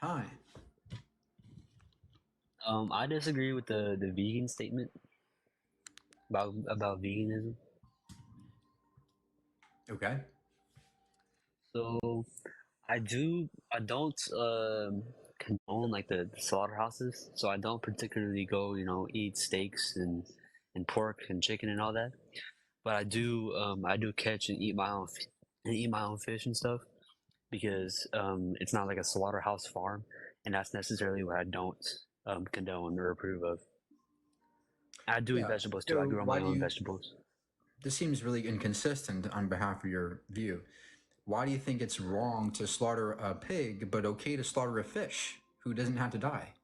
Hi. I disagree with the vegan statement about veganism. Okay. So I don't condone like the slaughterhouses. So I don't particularly go, eat steaks and pork and chicken and all that. But I do catch and eat my own fish and stuff because it's not like a slaughterhouse farm, and that's necessarily what I don't condone or approve of. I do eat Yeah. vegetables too. I So grow why my do own you? vegetables. This seems really inconsistent on behalf of your view. Why do you think it's wrong to slaughter a pig, but okay to slaughter a fish who doesn't have to die?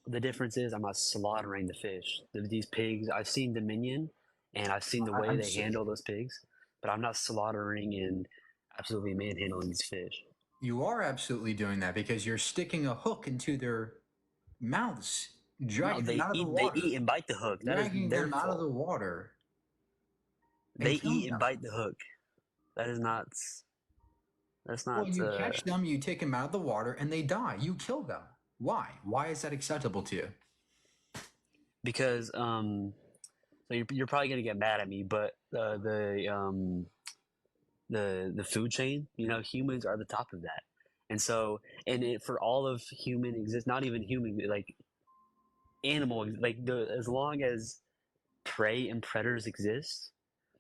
The difference is I'm not slaughtering the fish. These pigs, I've seen Dominion, and I've seen the way I'm they so, handle those pigs, but I'm not slaughtering and absolutely manhandling these fish. you are absolutely doing that because you're sticking a hook into their mouths, No, dragging them out of the they water, eat and bite the hook. That is dragging their them out of the fault. water They and killing eat and them. bite the hook. That is not. That's Well, not. you catch them, you take them out of the water, and they die. You kill them. Why? Why is that acceptable to you? Because So you're probably gonna get mad at me, but the food chain, humans are the top of that, and so for all of human exist, not even human, like animal, like as long as prey and predators exist,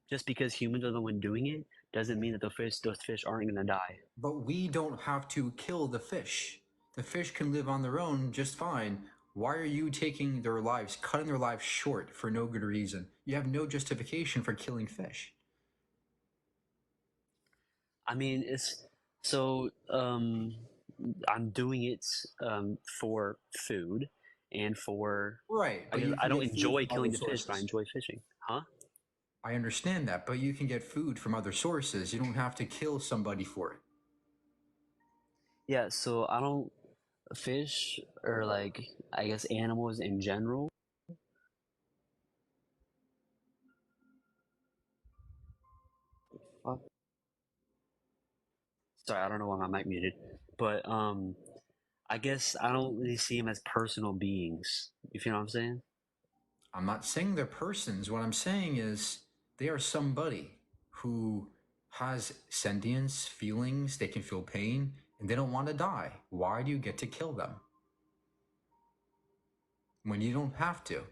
just because humans are the one doing it doesn't mean that those fish aren't gonna die. But we don't have to kill the fish. The fish can live on their own just fine. Why are you taking their lives, cutting their lives short for no good reason? You have no justification for killing fish. I mean, it's so I'm doing it for food and for Right, I but guess you I can don't get food enjoy from other killing the fish, but I sources. enjoy fishing. Huh? I understand that, but you can get food from other sources. You don't have to kill somebody for it. Yeah, so I don't fish or like I guess animals in general. Fuck. Sorry, I don't know why my mic muted, but I guess I don't really see them as personal beings. If you know what I'm saying? I'm not saying they're persons. What I'm saying is they are somebody who has sentience, feelings, they can feel pain, and they don't want to die. Why do you get to kill them when you don't have to?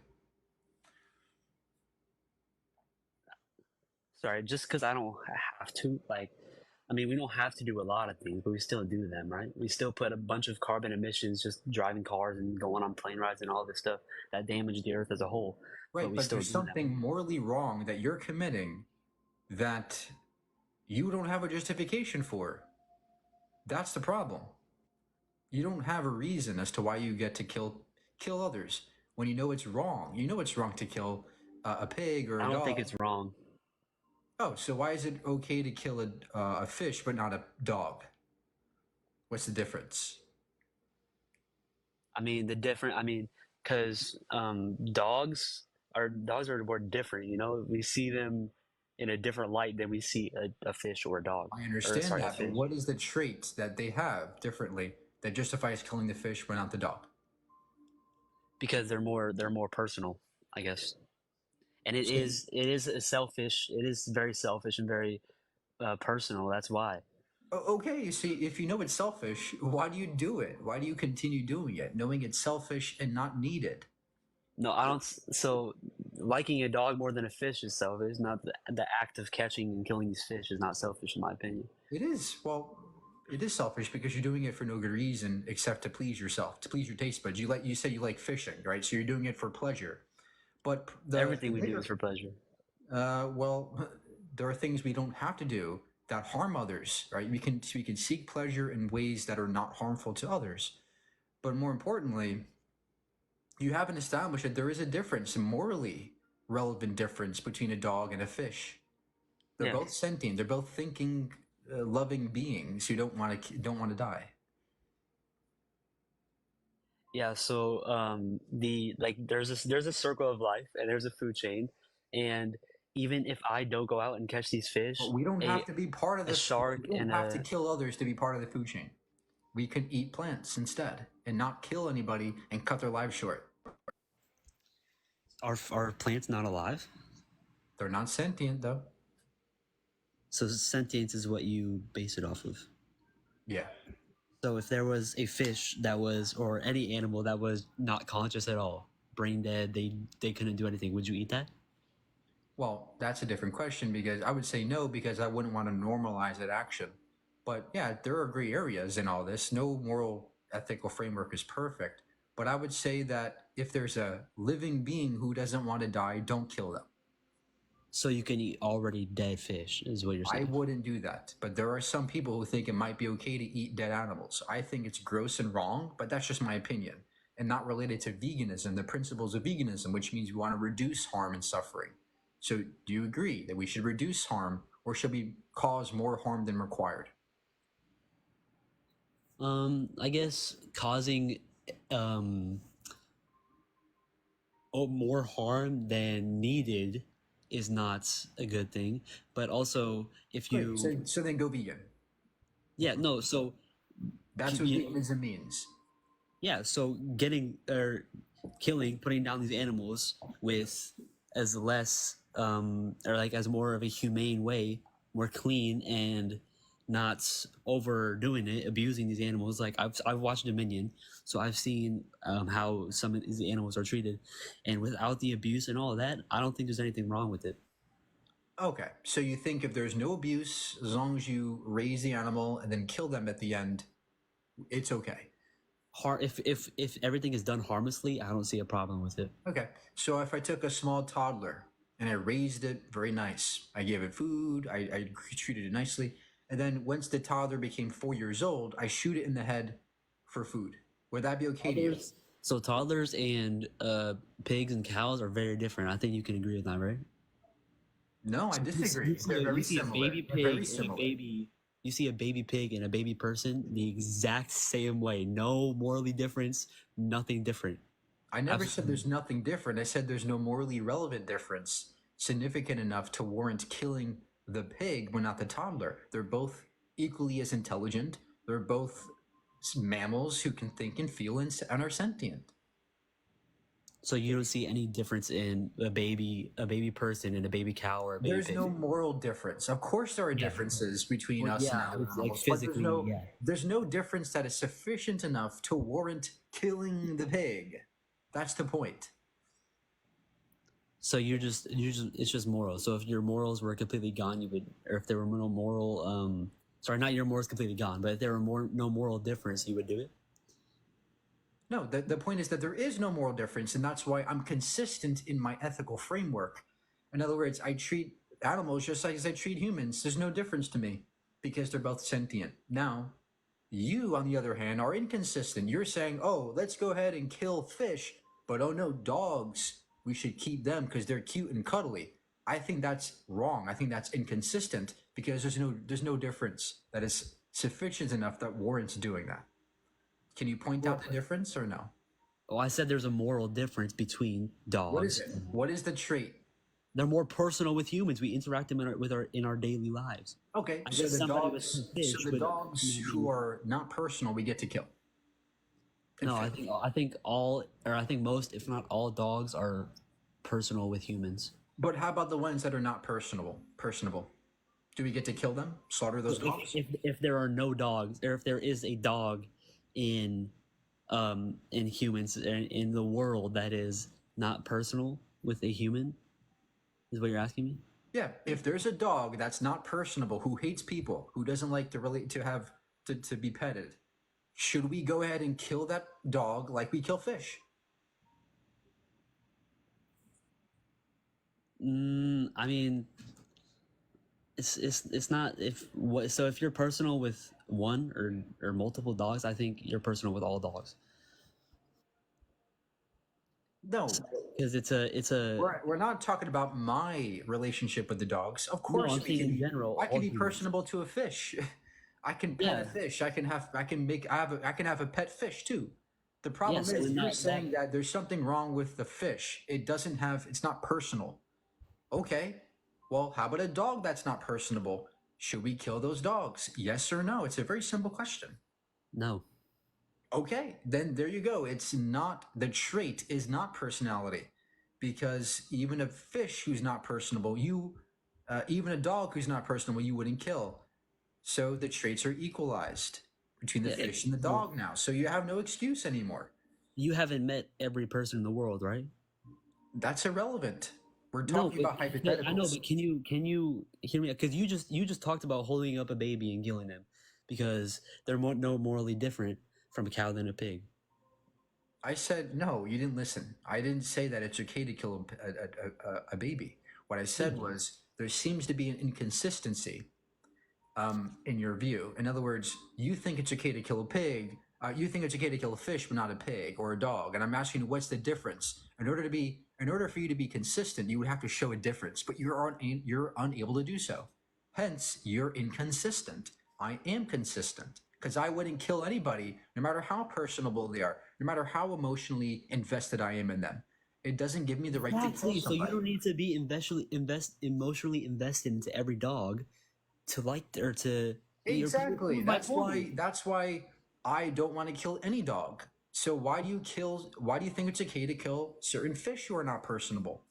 Sorry, just because I don't have to, like, I mean, we don't have to do a lot of things, but we still do them, right? We still put a bunch of carbon emissions just driving cars and going on plane rides and all this stuff that damage the earth as a whole, but Right, we but still there's do them. something morally wrong that you're committing that you don't have a justification for. That's the problem. You don't have a reason as to why you get to kill others when you know it's wrong. You know it's wrong to kill a pig or I a don't think it's dog. wrong. Oh, so why is it okay to kill a fish but not a dog? What's the difference? I mean, because dogs are more different. We see them in a different light than we see a fish or a dog, I or understand sorry, a that, but fish, what is the trait that they have differently that justifies killing the fish but not the dog? because they're more personal, I guess. And So, it is a selfish. It is very selfish and very personal. That's why. okay, you see, if you know it's selfish, why do you do it? Why do you continue doing it, knowing it's selfish and not needed? No, I don't. So liking a dog more than a fish is selfish. Not the act of catching and killing these fish is not selfish, in my opinion. It is. Well, it is selfish because you're doing it for no good reason except to please yourself, to please your taste buds. You say you like fishing, right? So you're doing it for pleasure. But the Everything we do is bigger, for pleasure. well, there are things we don't have to do that harm others, right? We can seek pleasure in ways that are not harmful to others. But more importantly, you haven't established that there is a difference, a morally relevant difference between a dog and a fish. They're Yeah. both sentient. They're both thinking, loving beings who don't want to die. Yeah, so there's a circle of life and there's a food chain, and even if I don't go out and catch these But fish, we don't have to be part of a the. shark We don't and have to a kill others to be part of the food chain. We can eat plants instead and not kill anybody and cut their lives short. Are plants not alive? They're not sentient though. So sentience is what you base it off of. Yeah. So if there was a fish that was, or any animal that was not conscious at all, brain dead, they couldn't do anything, would you eat that? Well, that's a different question because I would say no because I wouldn't want to normalize that action. But yeah, there are gray areas in all this. No moral ethical framework is perfect. But I would say that if there's a living being who doesn't want to die, don't kill them. So you can eat already dead fish, is what you're I saying. wouldn't do that. But there are some people who think it might be okay to eat dead animals. I think it's gross and wrong, but that's just my opinion and not related to veganism, the principles of veganism, which means we want to reduce harm and suffering. So, do you agree that we should reduce harm or should we cause more harm than required? I guess causing um more harm than needed is not a good thing. But also, if Great. you, So then go vegan. yeah, no, so That's what veganism means. yeah, so getting or killing, putting down these animals with as less or like as more of a humane way, more clean and not overdoing it, abusing these animals. Like I've watched Dominion, so I've seen how some of these animals are treated, and without the abuse and all of that, I don't think there's anything wrong with it. Okay. So you think if there's no abuse, as long as you raise the animal and then kill them at the end, it's okay. If everything is done harmlessly, I don't see a problem with it. Okay. So if I took a small toddler and I raised it very nice, I gave it food, I treated it nicely, and then once the toddler became 4 years old, I shoot it in the head for food. Would that be okay to you? So toddlers and pigs and cows are very different. I think you can agree with that, right? No, I So you disagree. see They're very you see a similar. baby They're very pig and a similar. baby you see a baby pig and a baby person the exact same way. No morally difference, nothing different. I never said Absolutely. there's nothing different. I said there's no morally relevant difference significant enough to warrant killing the pig but not the toddler. They're both equally as intelligent. They're both mammals who can think and feel and are sentient. So you don't see any difference in a baby person and a baby cow or a baby There's pig. no moral difference. Of course, there are Yeah. differences between Well, us and yeah, other it's like animals, but physically, yeah. there's no difference that is sufficient enough to warrant killing the pig. That's the point. So you're just it's just moral. So if your morals were completely gone, you would, or if there were no moral, sorry, not your morals completely gone, but if there were no moral difference, you would do it. No, the point is that there is no moral difference, and that's why I'm consistent in my ethical framework. In other words, I treat animals just like as I treat humans. There's no difference to me because they're both sentient. Now, you, on the other hand, are inconsistent. You're saying, oh, let's go ahead and kill fish, but oh no, dogs, we should keep them because they're cute and cuddly. I think that's wrong. I think that's inconsistent because there's no difference that is sufficient enough that warrants doing that. Can you point out Well, the difference or no? well, I said there's a moral difference between What is dogs. it? What is the trait? They're more personal with humans. We interact them in our daily lives. Okay, I so guess the somebody with dogs, some so fish the would dogs not who be. are not personal, we get to kill. And No, fish. I think most, if not all, dogs are personal with humans. But how about the ones that are not personable? Personable. Do we get to kill them? Slaughter So those dogs? if there are no dogs, or if there is a dog in in humans in the world that is not personal with a human, is what you're asking me? Yeah. If there's a dog that's not personable, who hates people, who doesn't like to relate to have to be petted, should we go ahead and kill that dog like we kill fish? I mean, it's not if what so if you're personal with one or multiple dogs, I think you're personal with all dogs No. because it's a We're not talking about my relationship with the dogs. Of no. course I'm we saying can in be general, I all can be humans. personable to a fish. I can pet a Yeah, fish. I can make I can have a pet fish too. The yeah. problem So is in you're that saying that there's something wrong with the fish. It's not personal. Okay. Well, how about a dog that's not personable? Should we kill those dogs? Yes or no? It's a very simple question. No. Okay, then there you go. It's not, the trait is not personality, because even a fish who's not personable, even a dog who's not personable, you wouldn't kill. So the traits are equalized between the Yeah. fish and the Well, dog now. So you have no excuse anymore. you haven't met every person in the world, right? That's irrelevant. We're No, talking about but I know, hypotheticals. but can you hear me? Because you just talked about holding up a baby and killing them because they're no morally different from a cow than a pig. I said, no, you didn't listen. I didn't say that it's okay to kill a baby. What I said Pig. was there seems to be an inconsistency in your view. In other words, you think it's okay to kill a pig. You think it's okay to kill a fish, but not a pig or a dog. And I'm asking you, what's the difference? In order for you to be consistent, you would have to show a difference, but you're unable to do so. Hence, you're inconsistent. I am consistent because I wouldn't kill anybody, no matter how personable they are, no matter how emotionally invested I am in them. It doesn't give me the right to kill Exactly. So you somebody. don't need to be emotionally invested into every dog to like or to you Exactly. prove my point. That's why I don't want to kill any dog. So why do you think it's okay to kill certain fish who are not personable?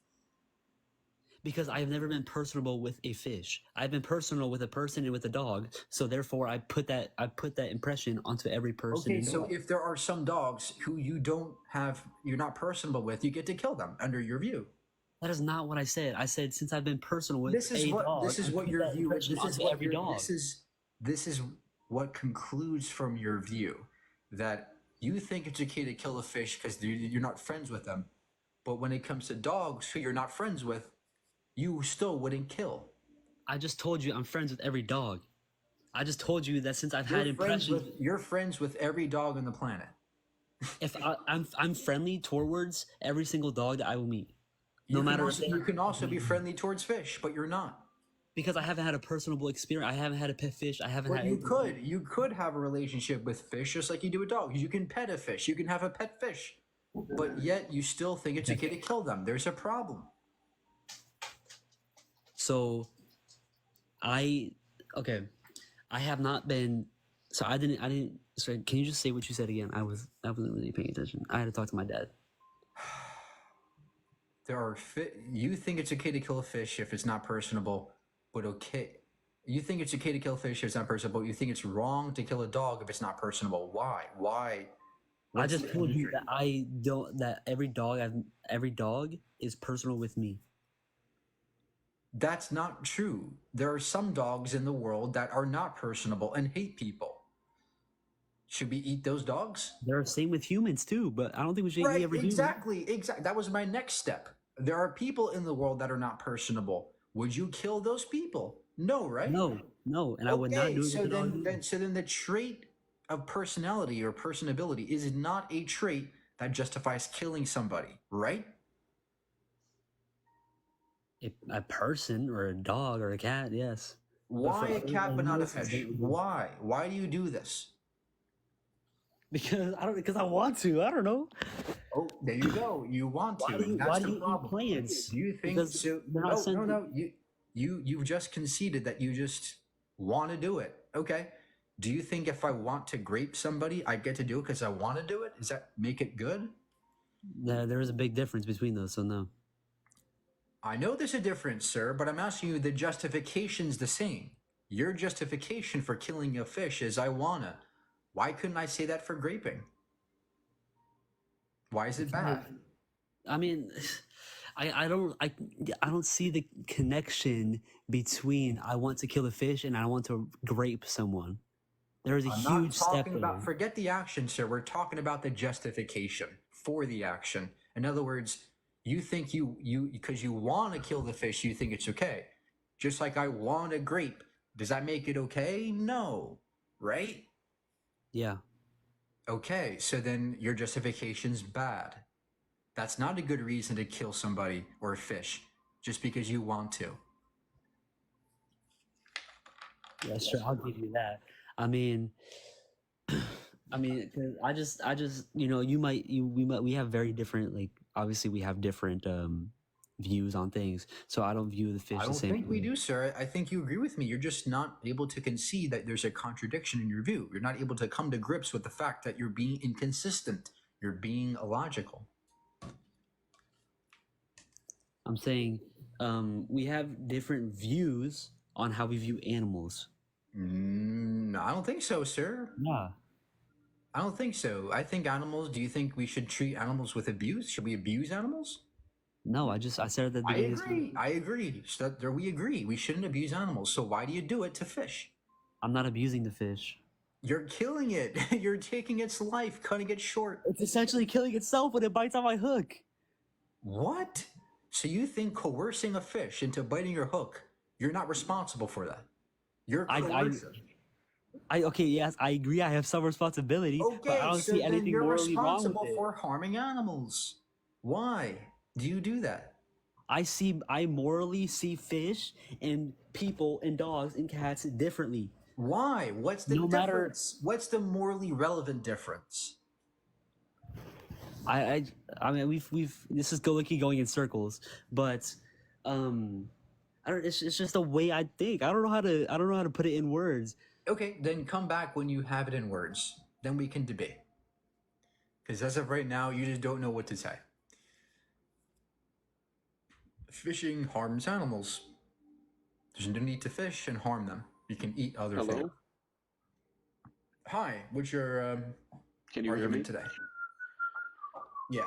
Because I've never been personable with a fish. I've been personal with a person and with a dog. So therefore, I put that impression onto every person Okay, and so dog. if there are some dogs who you're not personable with, you get to kill them under your view. That is not what I said. I said since I've been personal with a dog, This is I what put your that view impression onto every dog. this is what concludes from your view, that you think it's okay to kill a fish because you're not friends with them, but when it comes to dogs who you're not friends with, you still wouldn't kill. I just told you I'm friends with every dog. I just told you that since I've had impressions, You're friends with every dog on the planet. if I'm friendly towards every single dog that I will meet, no matter if You they're can also be friendly towards fish, but you're not. because I haven't had a personable experience. I haven't had a pet fish. I haven't But had anything. you could have a relationship with fish just like you do with dogs. You can pet a fish, you can have a pet fish, but yet you still think it's okay to kill them. There's a problem. So I okay. I have not been. So I didn't. Sorry. Can you just say what you said again? I wasn't really paying attention. I had to talk to my dad. You think it's okay to kill a fish if it's not personable, but okay. You think it's okay to kill a fish if it's not personable. You think it's wrong to kill a dog if it's not personable. Why? Why? I What's just the told you injury? that I don't. That every dog is personal with me. That's not true. There are some dogs in the world that are not personable and hate people. Should we eat those dogs? They're the same with humans too, but I don't think we should Right, ever do. exactly. Exactly. That was my next step. There are people in the world that are not personable. Would you kill those people? No, right? No, no, and I would not Okay, do it with a dog either. so then the trait of personality or personability is not a trait that justifies killing somebody, right? A person or a dog or a cat, yes. But Why a for cat but not a animals, fish? Why? Why do you do this? because I don't because I want to. I don't know. Oh, there you go. You want to, and that's Why the do you eat problem. plants? Do you think Because so? they're not No, no, sentient. no. You've just conceded that you just want to do it. Okay. Do you think if I want to grape somebody, I get to do it because I want to do it? Does that make it good? There is a big difference between those, so no. I know there's a difference, sir, but I'm asking you, the justification's the same. Your justification for killing a fish is I wanna. Why couldn't I say that for graping? Why is it Because bad? I mean, I don't see the connection between I want to kill a fish and I want to grape someone. There is a I'm not huge step talking there. about, forget the action, sir. We're talking about the justification for the action. In other words, you think because you want to kill the fish, you think it's okay. Just like I want a grape. Does that make it okay? No. Right? Yeah. Okay, so then your justification's bad. That's not a good reason to kill somebody or a fish just because you want to. Yeah, sure. I'll give you that. I mean, 'cause I just, we have very different, like, obviously we have different, views on things. So I don't view the fish I the don't same think we way. do, sir. I think you agree with me. You're just not able to concede that there's a contradiction in your view. You're not able to come to grips with the fact that you're being inconsistent. You're being illogical. I'm saying we have different views on how we view animals. I don't think so, sir. Yeah. I don't think so. I think animals. Do you think we should treat animals with abuse? Should we abuse animals? No, I said at the I beginning of this agree. video, I agree. So there we agree. We shouldn't abuse animals. So why do you do it to fish? I'm not abusing the fish. You're killing it. You're taking its life, cutting it short. It's essentially killing itself when it bites on my hook. What? So you think coercing a fish into biting your hook, you're not responsible for that? You're coercive. Okay, yes, I agree. I have some responsibility, but I Okay, don't so see then anything you're morally wrong with responsible it. for harming animals. Why do you do that? I morally see fish and people and dogs and cats differently. Why? What's the No matter, difference? What's the morally relevant difference? I mean, we've this is going in circles, but I don't. It's just the way I think. I don't know how to put it in words. Okay, then come back when you have it in words. Then we can debate. Because as of right now, you just don't know what to say. Fishing harms animals. There's no need to fish and harm them. You can eat other Hello? things. Hi, what's your Can you hear me? argument today? Yeah.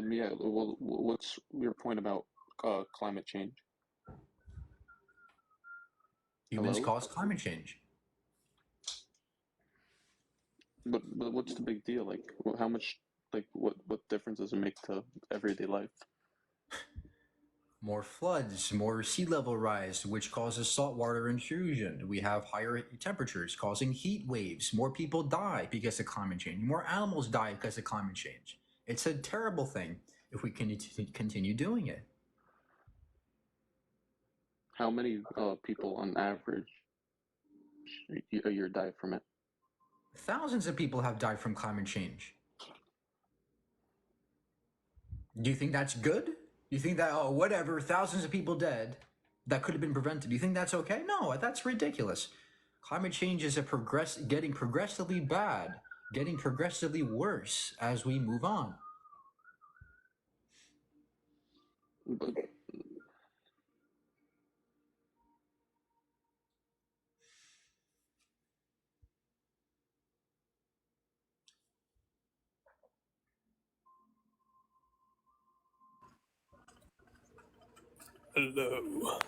Yeah. Well, what's your point about climate change? Humans Hello? cause climate change. But what's the big deal? Like, how much? Like, what difference does it make to everyday life? More floods, more sea level rise, which causes saltwater intrusion. We have higher temperatures causing heat waves. More people die because of climate change. More animals die because of climate change. It's a terrible thing if we continue doing it. How many people on average a year die from it? Thousands of people have died from climate change. Do you think that's good? Do you think that, oh, whatever, thousands of people dead, that could have been prevented? Do you think that's okay? No, that's ridiculous. Climate change is getting progressively bad, getting progressively worse as we move on. But Hello.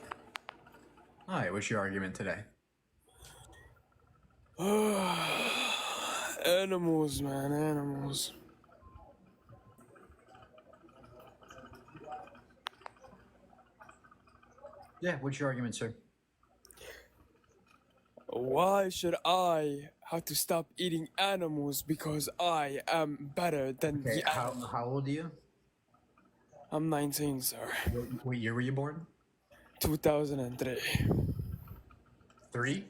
Hi, what's your argument today? Animals, man, animals. Yeah, what's your argument, sir? Why should I have to stop eating animals because I am better than Okay, the animal? how old are you? I'm 19, sir. What year were you born? 2003. 3?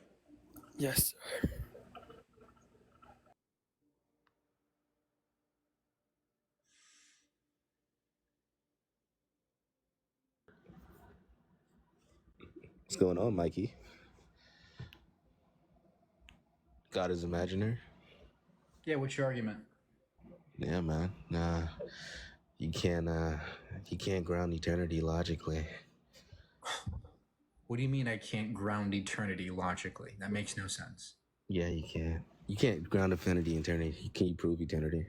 Yes, sir. What's going on, Mikey? God is imaginary. Yeah, what's your argument? Yeah, man. Nah, you can't ground eternity logically. What do you mean I can't ground eternity logically? That makes no sense. Yeah, you can't. You can't ground eternity. Can you prove eternity?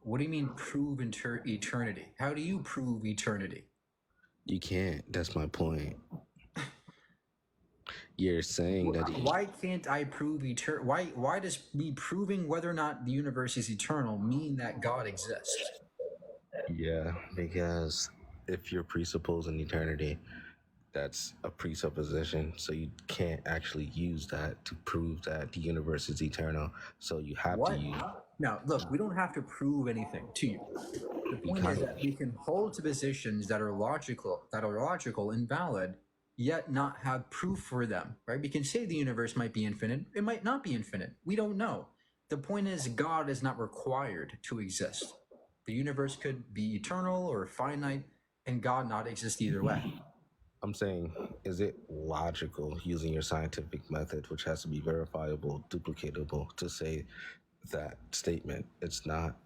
What do you mean prove eternity? How do you prove eternity? You can't. That's my point. You're saying that. Why can't I prove eternity? Why does me proving whether or not the universe is eternal mean that God exists? Yeah, because if you're presupposing eternity, that's a presupposition. So you can't actually use that to prove that the universe is eternal. So you have to use. Now, look, we don't have to prove anything to you. The point is that we can hold to positions that are logical and valid, yet not have proof for them, right? We can say the universe might be infinite. It might not be infinite. We don't know. The point is God is not required to exist. The universe could be eternal or finite, and God not exist either way. I'm saying, is it logical using your scientific method, which has to be verifiable, duplicatable, to say that statement? It's not.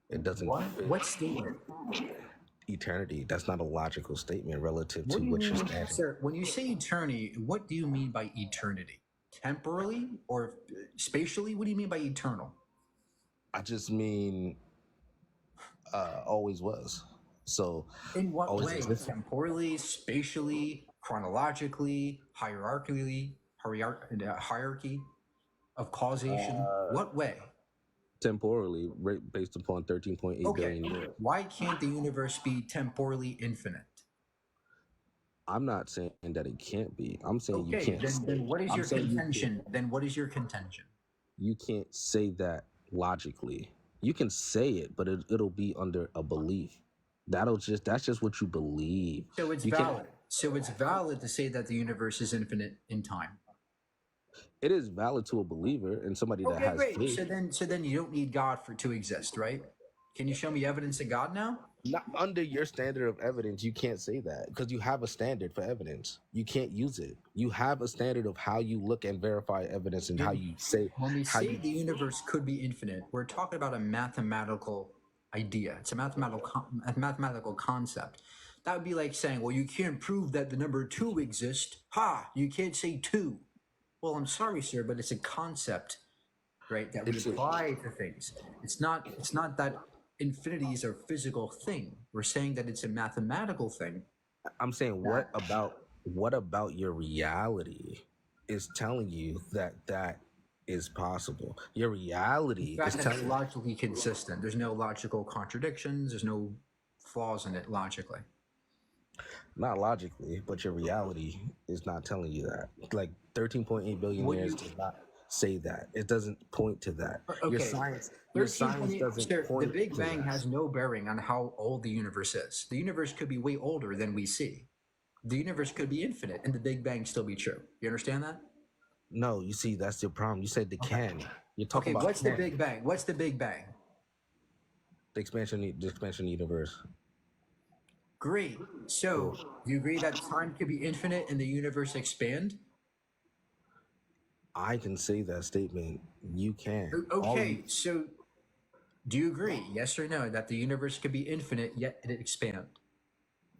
It doesn't fit What statement? eternity. That's not a logical statement relative What to do you what you're mean, standing. sir? When you say eternity, what do you mean by eternity? Temporally or spatially? What do you mean by eternal? I just mean always was. So In what always way? existed. Temporally, spatially, chronologically, hierarchy of causation? What way? Temporally, based upon 13.8 billion years. Why can't the universe be temporally infinite? I'm not saying that it can't be. I'm saying you Okay, can't. then what is I'm your saying contention? Then what is your contention? you can't say that logically. You can say it, but it'll be under a belief. That's just what you believe. So it's You valid. So it's valid to say that the universe is infinite in time. It is valid to a believer and somebody that Okay, has great. faith. So then you don't need God to exist, right? Can you show me evidence of God now? Not under your standard of evidence, you can't say that because you have a standard for evidence. You can't use it. You have a standard of how you look and verify evidence and how you say. When we how say you, the universe could be infinite, we're talking about a mathematical idea. It's a mathematical concept. That would be like saying, well, you can't prove that the number 2 exists. Ha! You can't say 2. Well, I'm sorry, sir, but it's a concept, right? That we apply to things. It's not that infinity is a physical thing. We're saying that it's a mathematical thing. I'm saying, what about your reality is telling you that is possible? Your reality In is fact, telling it's logically consistent. There's no logical contradictions. There's no flaws in it logically. not logically, but your reality is not telling you that. Like 13.8 billion years does not say that. It doesn't point to that. Okay. Your science doesn't Sir, point the Big to Bang that. has no bearing on how old the universe is. The universe could be way older than we see. The universe could be infinite and the Big Bang still be true. You understand that? No, you see, that's your problem. You said the can. You're talking about what's the Big Bang? What's the Big Bang? The expansion universe. Great. So, do you agree that time could be infinite and the universe expand? I can say that statement. You can. Okay, so do you agree, yes or no, that the universe could be infinite yet it expand?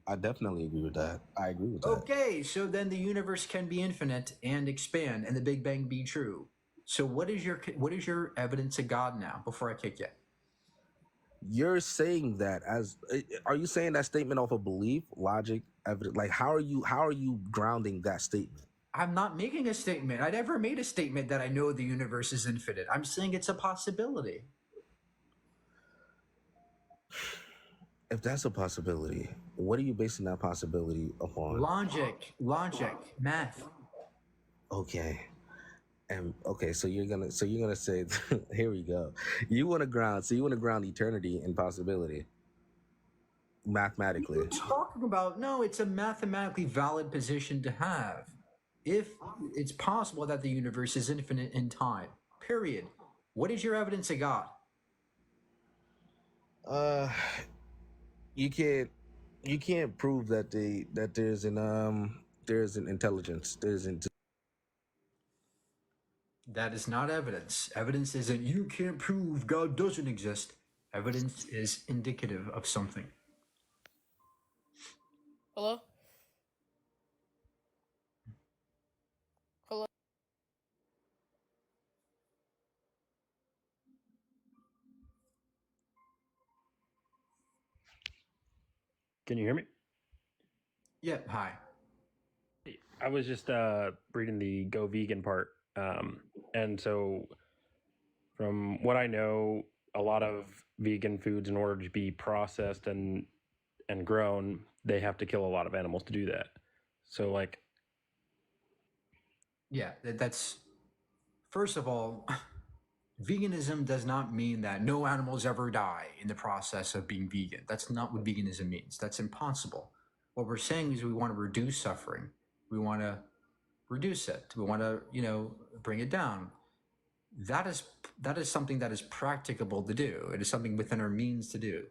I definitely agree with that. I agree with that. Okay, so then the universe can be infinite and expand and the Big Bang be true. So what is your evidence of God now before I kick you? You're saying that are you saying that statement off of belief, logic, evidence? Like how are you grounding that statement? I'm not making a statement. I never made a statement that I know the universe is infinite. I'm saying it's a possibility. If that's a possibility, what are you basing that possibility upon? Logic, math. Okay. And okay, so you're gonna say here we go. You want to ground eternity in possibility. Mathematically. What are you talking about? No, it's a mathematically valid position to have. If it's possible that the universe is infinite in time, period. What is your evidence of God? You can't prove that there's an intelligence. That is not evidence. Evidence isn't you can't prove God doesn't exist. Evidence is indicative of something. Hello? Hello? Can you hear me? Yeah, hi. I was just reading the Go Vegan part. And so, from what I know, a lot of vegan foods, in order to be processed and grown, they have to kill a lot of animals to do that. So, like, Yeah, that's first of all, veganism does not mean that no animals ever die in the process of being vegan. That's not what veganism means. That's impossible. What we're saying is we want to reduce suffering. We want to reduce it. We want to, bring it down. that is something that is practicable to do. It is something within our means to do.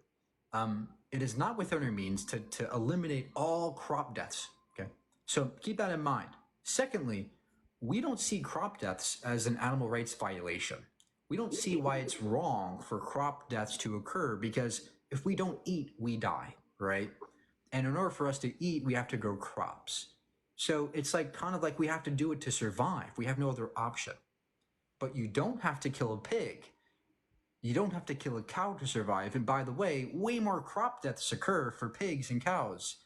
It is not within our means to eliminate all crop deaths. Okay, so keep that in mind. Secondly, we don't see crop deaths as an animal rights violation. We don't see why it's wrong for crop deaths to occur, because if we don't eat, we die, right? And in order for us to eat, we have to grow crops. So it's like kind of like we have to do it to survive. We have no other option. But you don't have to kill a pig. You don't have to kill a cow to survive. And by the way, way more crop deaths occur for pigs and cows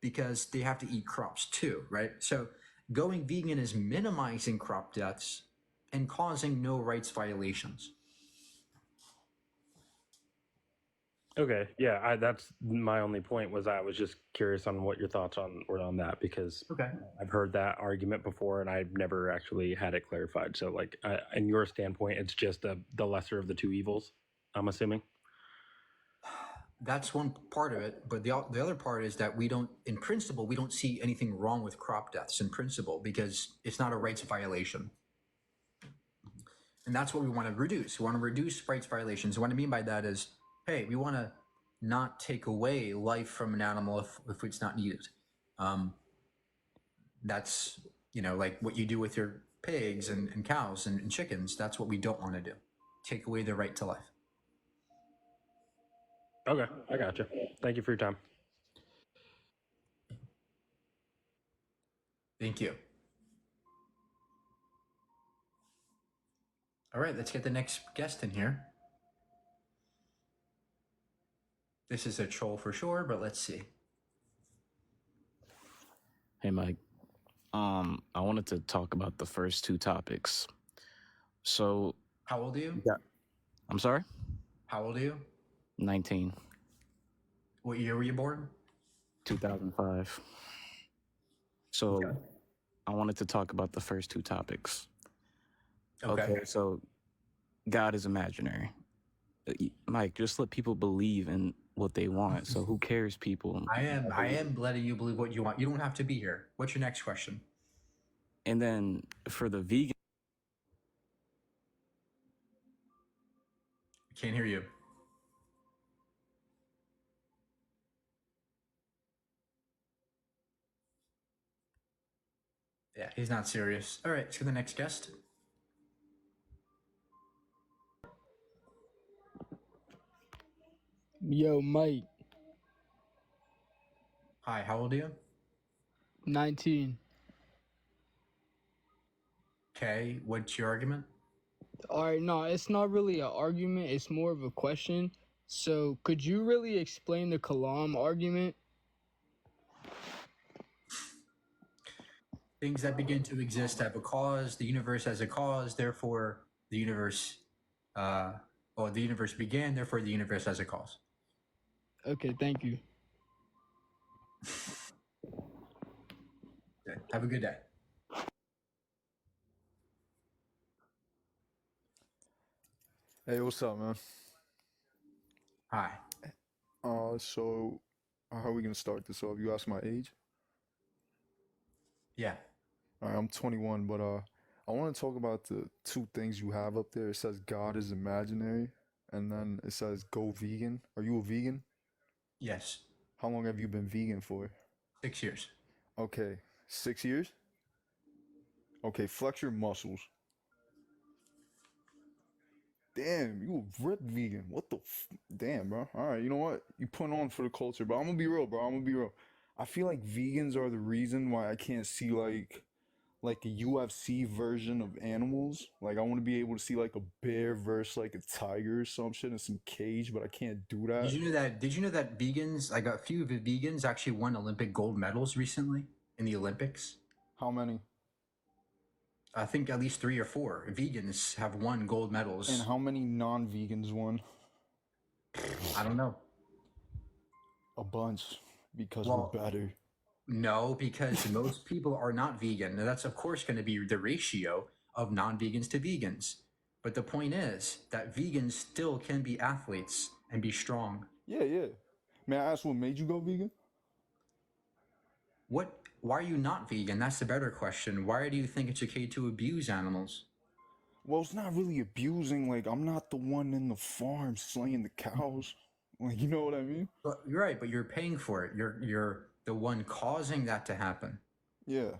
because they have to eat crops too, right? So going vegan is minimizing crop deaths and causing no rights violations. Okay, yeah, that's my only point. Was I was just curious on what your thoughts were on that, because Okay. I've heard that argument before and I've never actually had it clarified. So, like, in your standpoint, it's just the lesser of the two evils, I'm assuming. That's one part of it, but the other part is that we don't, in principle, we don't see anything wrong with crop deaths in principle because it's not a rights violation. And that's what we want to reduce. We want to reduce rights violations. What I mean by that is, hey, we want to not take away life from an animal if it's not needed. That's, like what you do with your pigs and cows and chickens. That's what we don't want to do. Take away their right to life. Okay, I gotcha. Thank you for your time. Thank you. All right, let's get the next guest in here. This is a troll for sure, but let's see. Hey, Mike. I wanted to talk about the first two topics. So, How old are you? I'm sorry? How old are you? 19, What year were you born? 2005. So, Okay. I wanted to talk about the first two topics. Okay. So God is imaginary. Mike, just let people believe in what they want. So who cares, people? I am letting you believe what you want. You don't have to be here. What's your next question? And then for the vegan, I can't hear you. Yeah, he's not serious. All right, let's go to the next guest. Yo, Mike, Hi, how old are you? 19. Okay, what's your argument? All right, no, it's not really an argument. It's more of a question. So, could you really explain the Kalam argument? Things that begin to exist have a cause. The universe has a cause. Therefore, the universe, the universe began. Therefore, the universe has a cause. Okay, thank you. Okay, have a good day. Hey, what's up, man? Hi. So how are we gonna start this off? You asked my age? Yeah. All right, I'm 21, but I want to talk about the two things you have up there. It says God is imaginary, and then it says go vegan. Are you a vegan? Yes. How long have you been vegan for? 6 years. Okay, 6 years? Okay, flex your muscles. Damn, you a ripped vegan. What the Damn, bro. All right, you know what? You put on for the culture, but I'm gonna be real, bro. I'm gonna be real. I feel like vegans are the reason why I can't see like a UFC version of animals. Like I want to be able to see like a bear versus like a tiger or some shit in some cage, but I can't do that. Did you know that vegans, like a few of the vegans actually won Olympic gold medals recently in the Olympics? How many? I think at least 3 or 4 vegans have won gold medals. And how many non-vegans won? I don't know. A bunch, because Well, we're better. No, because most people are not vegan. Now, that's of course going to be the ratio of non-vegans to vegans. But the point is that vegans still can be athletes and be strong. Yeah. May I ask what made you go vegan? Why are you not vegan? That's the better question. Why do you think it's okay to abuse animals? Well, it's not really abusing. Like, I'm not the one in the farm slaying the cows. Like, you know what I mean? But you're right, but you're paying for it. You're the one causing that to happen. Yeah.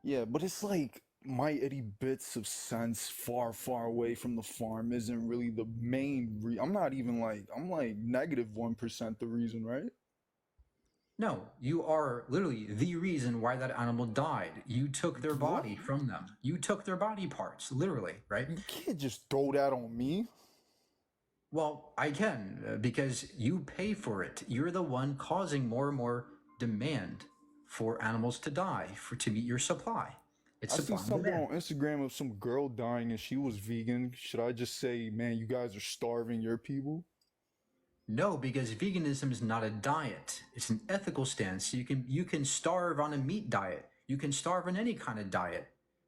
Yeah, but it's like my itty bits of sense far, far away from the farm isn't really the main I'm not even like, I'm like negative 1% the reason, right? No, you are literally the reason why that animal died. You took their What? body from them. You took their body parts, literally, right? You can't just throw that on me. Well, I can, because you pay for it. You're the one causing more and more demand for animals to die to meet your supply. It's I see supply and something demand. on Instagram of some girl dying and she was vegan. Should I just say, man, you guys are starving your people? No, because veganism is not a diet. It's an ethical stance. You can starve on a meat diet. You can starve on any kind of diet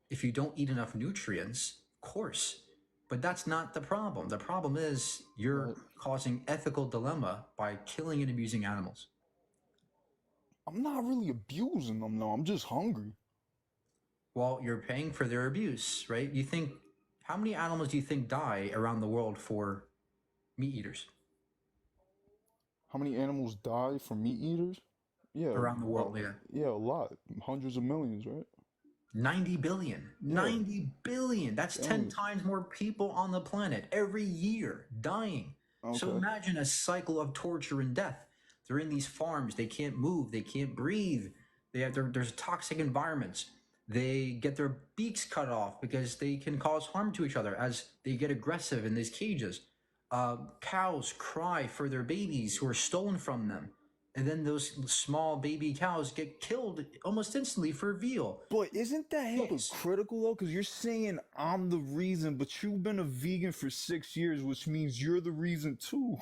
if you don't eat enough nutrients, of course. But that's not the problem. The problem is you're Right. causing ethical dilemma by killing and abusing animals. I'm not really abusing them though. I'm just hungry. Well, you're paying for their abuse, right? You think how many animals do you think die around the world for meat eaters? How many animals die from meat eaters? Yeah, Around the world, yeah. yeah, a lot. Hundreds of millions, right? 90 billion. Yeah. 90 billion. That's 10 Dang. times more people on the planet every year dying. So Okay. imagine a cycle of torture and death. They're in these farms. They can't move. They can't breathe. There's toxic environments. They get their beaks cut off because they can cause harm to each other as they get aggressive in these cages. Cows cry for their babies who are stolen from them. And then those small baby cows get killed almost instantly for veal. But isn't that Yes. hypocritical though? Because you're saying I'm the reason, but you've been a vegan for 6 years, which means you're the reason too.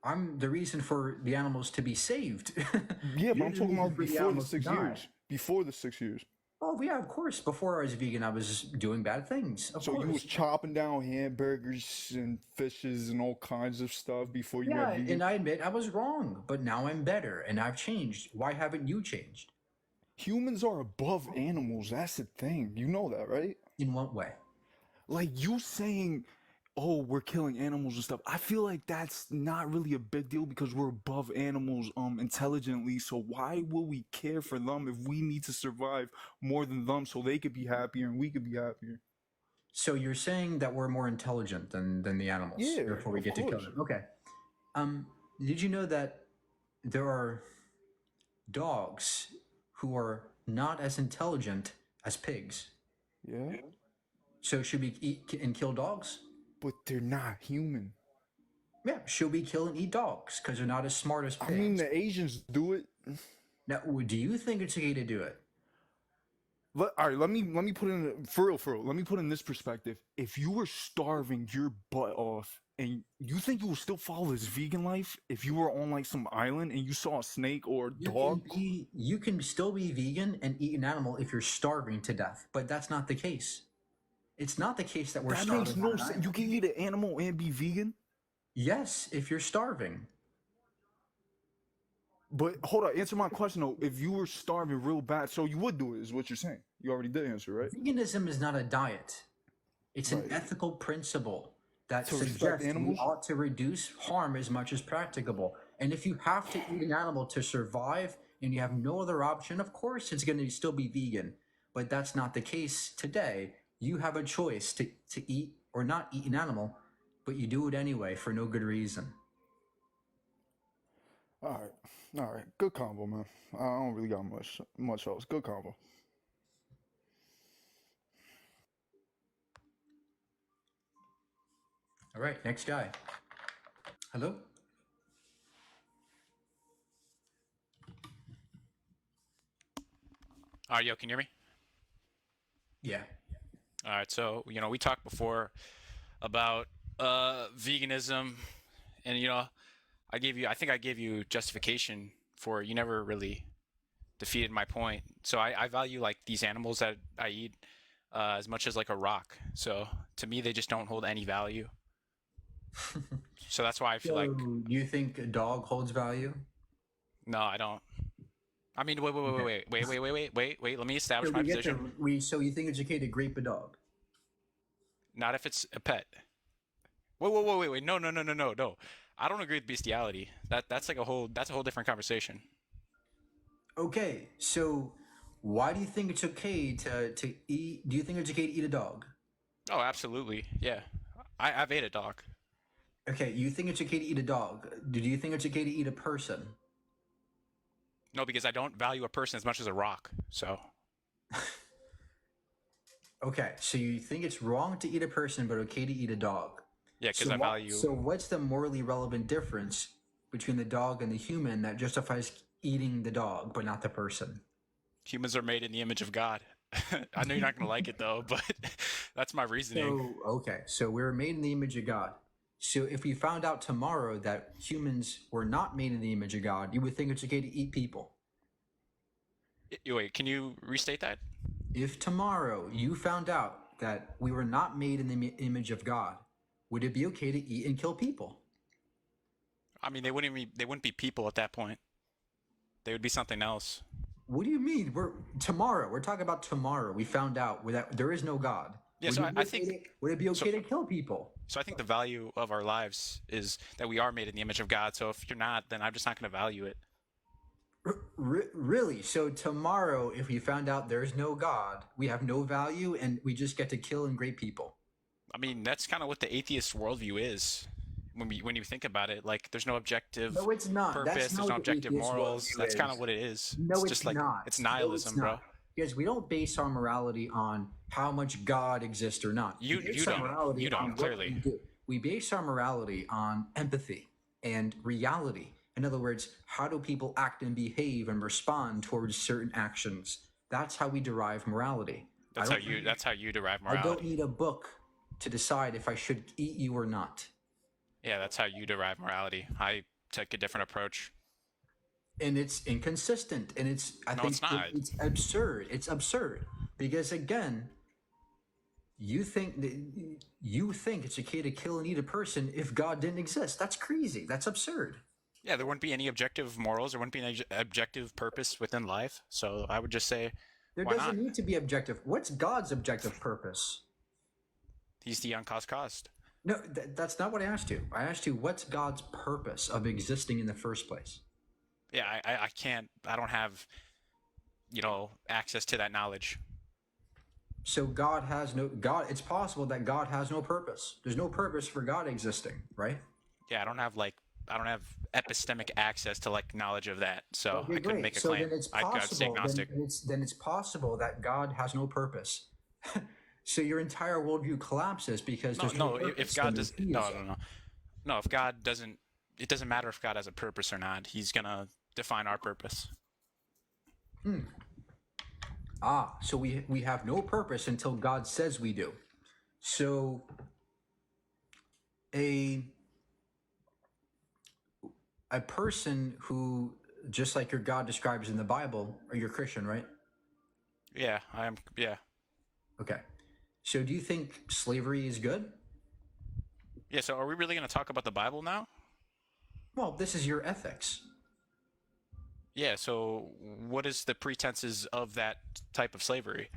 I'm the reason for the animals to be saved. Yeah, but You're I'm the talking reason about for the before the animals to 6 years. die. Before the 6 years. Oh yeah, of course. Before I was vegan, I was doing bad things. Of So course. you was chopping down hamburgers and fishes and all kinds of stuff before you Yeah, went vegan? and I admit I was wrong, but now I'm better and I've changed. Why haven't you changed? Humans are above animals. That's the thing. You know that, right? In what way? Like you saying, oh, we're killing animals and stuff. I feel like that's not really a big deal because we're above animals intelligently. So why will we care for them if we need to survive more than them so they could be happier and we could be happier? So you're saying that we're more intelligent than the animals, Yeah, therefore we of get to kill course. them. Okay. Did you know that there are dogs who are not as intelligent as pigs? Yeah, So should we eat and kill dogs? but they're not human. Yeah, should we kill and eat dogs because they're not as smart as pigs? I mean, the Asians do it. Now, do you think it's okay to do it? All right, let me put in for real. Let me put in this perspective. If you were starving your butt off, and you think you will still follow this vegan life if you were on like some island and you saw a snake or a dog? You can still be vegan and eat an animal if you're starving to death, but that's not the case. It's not the case that we're That starving. makes no sense. You can eat an animal and be vegan. Yes, if you're starving. But hold on, answer my question though. If you were starving real bad, so you would do it, is what you're saying. You already did answer, right? Veganism is not a diet. It's an Right. ethical principle that To respect suggests we animals? ought to reduce harm as much as practicable. And if you have to eat an animal to survive and you have no other option, of course it's going to still be vegan. But that's not the case today. You have a choice to eat or not eat an animal, but you do it anyway for no good reason. All right. Good combo, man. I don't really got much else. Good combo. All right, next guy. Hello? All right, yo, can you hear me? Yeah. All right, so we talked before about veganism, and I think I gave you justification for you never really defeated my point. So I value like these animals that I eat as much as like a rock. So to me, they just don't hold any value. So that's why I feel like you think a dog holds value? no, I don't. I mean, wait. Let me establish So my we get position. so you think it's okay to grape a dog? Not if it's a pet. Wait. No. I don't agree with bestiality. That's a whole different conversation. Okay, so why do you think it's okay to eat? Do you think it's okay to eat a dog? Oh, absolutely. Yeah. I've ate a dog. Okay, you think it's okay to eat a dog. Do you think it's okay to eat a person? No, because I don't value a person as much as a rock. So. Okay, so you think it's wrong to eat a person, but okay to eat a dog. Yeah, because I value. So what's the morally relevant difference between the dog and the human that justifies eating the dog, but not the person? Humans are made in the image of God. I know you're not going to like it though, but that's my reasoning. So we're made in the image of God. So if we found out tomorrow that humans were not made in the image of God, you would think it's okay to eat people. Wait, can you restate that? If tomorrow you found out that we were not made in the image of God, would it be okay to eat and kill people? I mean, they wouldn't be people at that point. They would be something else. What do you mean? We're talking about tomorrow. We found out that there is no God. Yeah, would so I think. Would it be okay to kill people? So I think the value of our lives is that we are made in the image of God. So if you're not, then I'm just not going to value it. Really? So tomorrow, if we found out there's no God, we have no value, and we just get to kill and rape people. I mean, that's kind of what the atheist worldview is. When you think about it, like there's no objective it's not. purpose, there's no objective morals. That's kind of what it is. No, it's just like not. It's nihilism, bro. Because we don't base our morality on how much God exists or not. You don't clearly. We base our morality on empathy and reality. In other words, how do people act and behave and respond towards certain actions? That's how we derive morality. That's how you derive morality. I don't need a book to decide if I should eat you or not. Yeah, that's how you derive morality. I take a different approach. And it's inconsistent, and it's it's absurd. It's absurd because again, you think it's okay to kill and eat a person if God didn't exist. That's crazy. That's absurd. Yeah, there wouldn't be any objective morals. There wouldn't be any objective purpose within life. So I would just say, there doesn't need to be objective. What's God's objective purpose? He's the uncaused cause. No, that's not what I asked you. I asked you, what's God's purpose of existing in the first place? Yeah, I don't have, access to that knowledge. So it's possible that God has no purpose. There's no purpose for God existing, right? Yeah, I don't have epistemic access to knowledge of that, so okay, I couldn't make a claim. I'd stay agnostic. Then it's possible that God has no purpose. So your entire worldview collapses because there's no purpose. If God does no, if God doesn't, it doesn't matter if God has a purpose or not. He's gonna define our purpose. So we have no purpose until God says we do. So a person who, just like your God describes in the Bible, or you're Christian, right? Yeah, I am. Yeah. Okay. So do you think slavery is good? Yeah, so are we really going to talk about the Bible now? Well, this is your ethics. Yeah, so what is the pretenses of that type of slavery?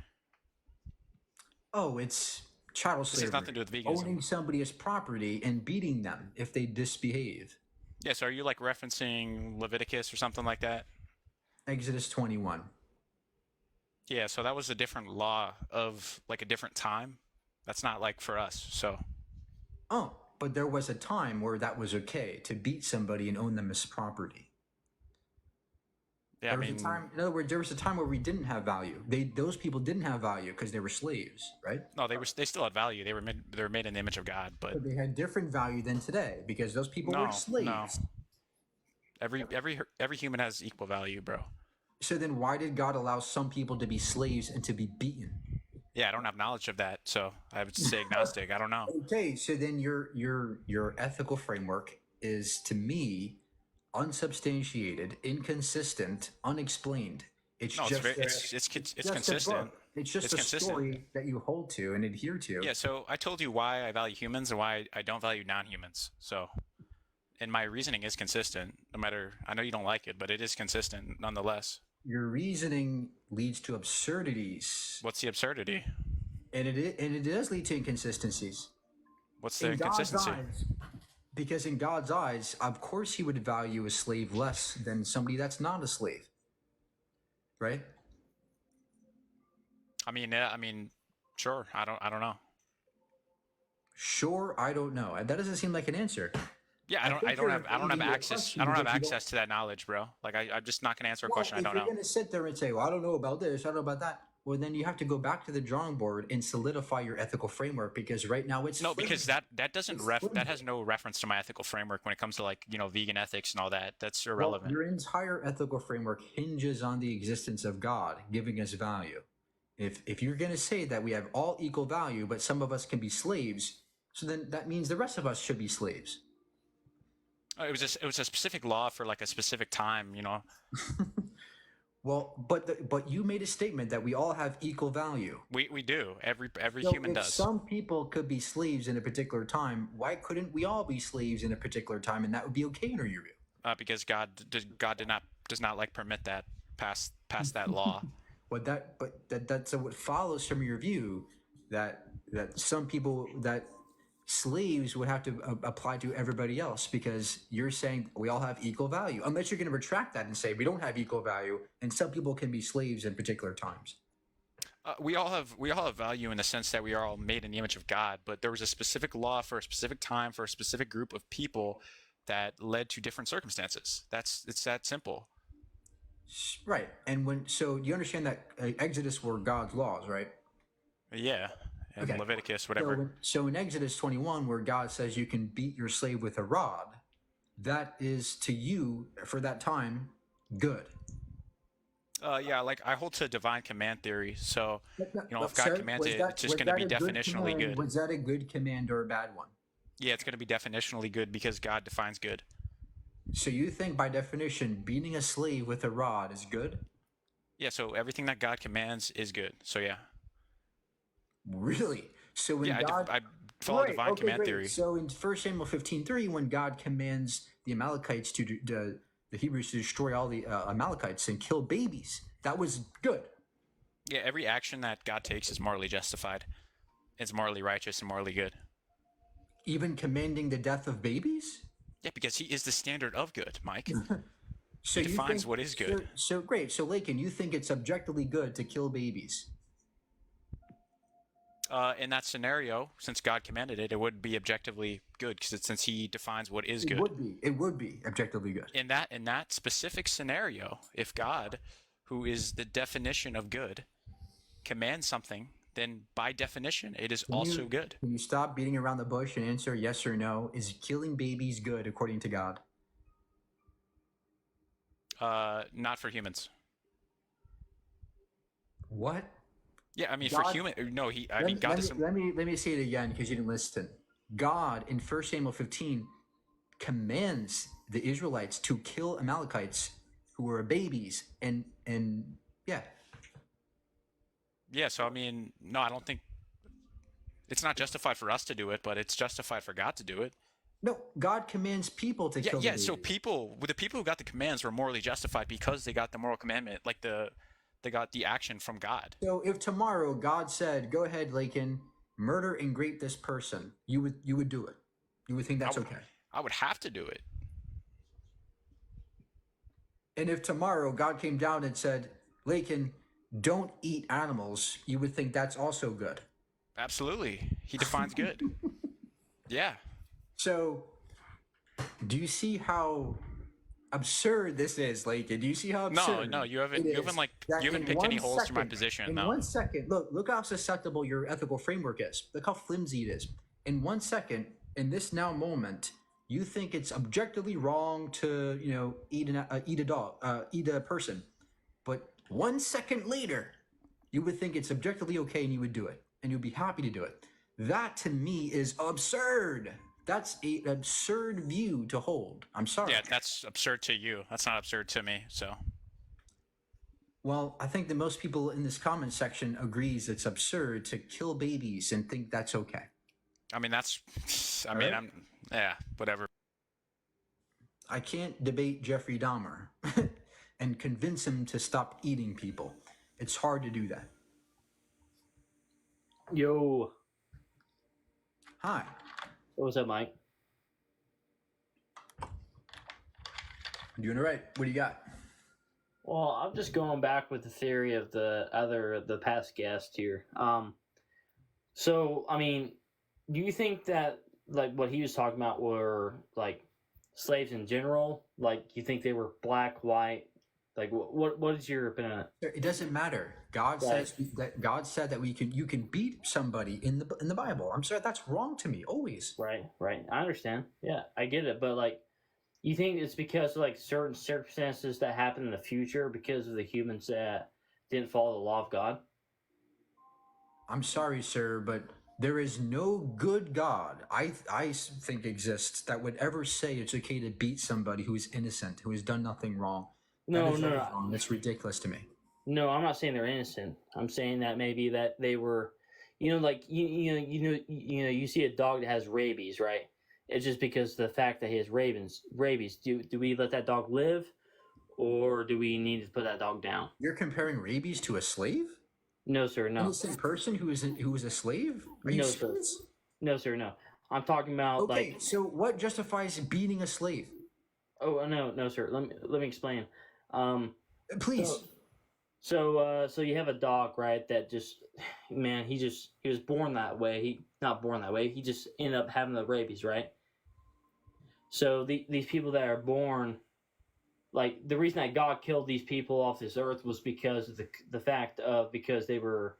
Oh, it's chattel slavery. This has nothing to do with veganism. Owning somebody as property and beating them if they misbehave. Yeah, so are you referencing Leviticus or something like that? Exodus 21. Yeah, so that was a different law of a different time. That's not for us, so. Oh, but there was a time where that was okay to beat somebody and own them as property. Yeah, in other words, there was a time where we didn't have value. Those people didn't have value because they were slaves, right? No, they still had value. They were made in the image of God, but they had different value than today because those people were slaves. No. Every human has equal value, bro. So then why did God allow some people to be slaves and to be beaten? Yeah, I don't have knowledge of that, so I would say agnostic. I don't know. Okay, so then your ethical framework is, to me, unsubstantiated, inconsistent, unexplained. It's consistent. It's just a story that you hold to and adhere to. Yeah, so I told you why I value humans and why I don't value non-humans. So, and my reasoning is consistent. No matter, I know you don't like it, but it is consistent nonetheless. Your reasoning leads to absurdities. What's the absurdity? and it does lead to inconsistencies. What's the In God's inconsistency? eyes, because in God's eyes, of course, He would value a slave less than somebody that's not a slave, right? I mean, yeah, I mean, sure. I don't know. Sure, I don't know. That doesn't seem like an answer. Yeah, I don't have access. I don't have access to that knowledge, bro. Like I'm just not gonna answer a question I don't know. If you're gonna sit there and say, "Well, I don't know about this, I don't know about that," well, then you have to go back to the drawing board and solidify your ethical framework, because right now it's No, because flimsy. that doesn't that has no reference to my ethical framework when it comes to, like, you know, vegan ethics and all that. That's Well, irrelevant. your entire ethical framework hinges on the existence of God giving us value. If you're gonna say that we have all equal value, but some of us can be slaves, so then that means the rest of us should be slaves. It was a specific law for like a specific time, you know. Well, but you made a statement that we all have equal value. We do. Every So human if does. some people could be slaves in a particular time, why couldn't we all be slaves in a particular time, and that would be okay in your view? Because God does not like permit that pass that law. That's what follows from your view that some people, that slaves would have to apply to everybody else, because you're saying we all have equal value, unless you're going to retract that and say we don't have equal value and some people can be slaves in particular times. We all have value in the sense that we are all made in the image of God, but there was a specific law for a specific time for a specific group of people that led to different circumstances. It's that simple. Right. And so you understand that Exodus were God's laws, right? Yeah. And Okay. Leviticus, whatever. So in Exodus 21, where God says you can beat your slave with a rod, that is to you for that time good. Yeah, like I hold to divine command theory. So, you know, if God Sir, commands it, it's just was going to that be a good definitionally command? good. Was that a good command or a bad one? Yeah, it's going to be definitionally good because God defines good. So you think by definition beating a slave with a rod is good? Yeah, so everything that God commands is good. So yeah. Really? So when Yeah, God, I follow divine command great. theory. So in 1 Samuel 15:3, when God commands the Amalekites the Hebrews to destroy all the Amalekites and kill babies, that was good. Yeah, every action that God takes is morally justified. It's morally righteous and morally good. Even commanding the death of babies? Yeah, because He is the standard of good, Mike. So He defines what is good. So great. So Lakin, you think it's objectively good to kill babies? In that scenario, since God commanded it, it would be objectively good since He defines what is good. It would be objectively good. In that specific scenario, if God, who is the definition of good, commands something, then by definition, it is also good. Can you stop beating around the bush and answer yes or no? Is killing babies good according to God? Not for humans. What? Yeah, I mean, God, for human, no, God doesn't. Let me say it again because you didn't listen. God in 1 Samuel 15 commands the Israelites to kill Amalekites who were babies, and yeah. Yeah, so I mean, no, I don't think it's not justified for us to do it, but it's justified for God to do it. No, God commands people to kill. Yeah. So the people who got the commands were morally justified because they got the moral commandment, like they got the action from God. So if tomorrow God said, "Go ahead, Lakin, murder and rape this person," you would do it. You would think that's okay. I would have to do it. And if tomorrow God came down and said, "Lakin, don't eat animals," you would think that's also good. Absolutely, He defines good. Yeah. So, do you see how absurd this is, Lakin? Do you see how absurd? No, you haven't picked any holes through my position. In 1 second, look how susceptible your ethical framework is. Look how flimsy it is. In 1 second, in this now moment, you think it's objectively wrong to, eat a person, but 1 second later, you would think it's objectively okay and you would do it, and you'd be happy to do it. That to me is absurd. That's an absurd view to hold. I'm sorry. Yeah, that's absurd to you. That's not absurd to me. So. Well, I think that most people in this comment section agrees it's absurd to kill babies and think that's okay. I mean, whatever. I can't debate Jeffrey Dahmer and convince him to stop eating people. It's hard to do that. Yo, Hi. what's up, Mike? Doing all right. What do you got? Well, I'm just going back with the theory of the past guest here. So I mean, do you think that like what he was talking about were like slaves in general? Like, you think they were black, white? Like, what is your opinion on it? It doesn't matter. God Right. says that God said that you can beat somebody in the Bible. I'm sorry, that's wrong to me always. Right, right. I understand. Yeah, I get it. But like, you think it's because of like certain circumstances that happen in the future because of the humans that didn't follow the law of God? I'm sorry, sir, but there is no good God I think exists that would ever say it's okay to beat somebody who is innocent, who has done nothing wrong. No, That is no, always no. wrong. That's ridiculous to me. No, I'm not saying they're innocent. I'm saying that maybe that they were, like you see a dog that has rabies, right? It's just because of the fact that he has rabies. Do we let that dog live, or do we need to put that dog down? You're comparing rabies to a slave? No, sir. No. Innocent person who is a slave? Are you No, sir. serious? No, sir. No. I'm talking about Okay, like. so what justifies beating a slave? Oh no, no, sir. Let me explain. Please. So you have a dog, right? That just, man, he was born that way. He not born that way. He just ended up having the rabies, right? So these people that are born, like the reason that God killed these people off this earth was because of the fact of because they were,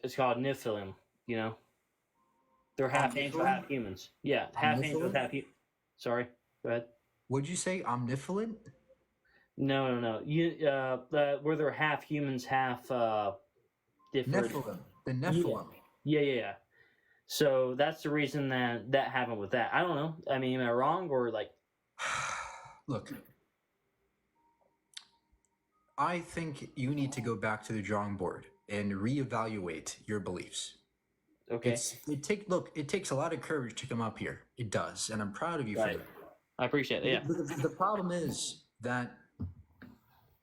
it's called Nephilim. They're half angels, half humans. Yeah, half angels, half human. Sorry, go ahead. Would you say omnipotent? No. Where they're half humans, half different. Nephilim. The Nephilim. Yeah. So that's the reason that happened with that. I don't know. I mean, am I wrong or like? Look, I think you need to go back to the drawing board and reevaluate your beliefs. Okay. It takes a lot of courage to come up here. It does, and I'm proud of you for Right. that. I appreciate it. Yeah. The problem is that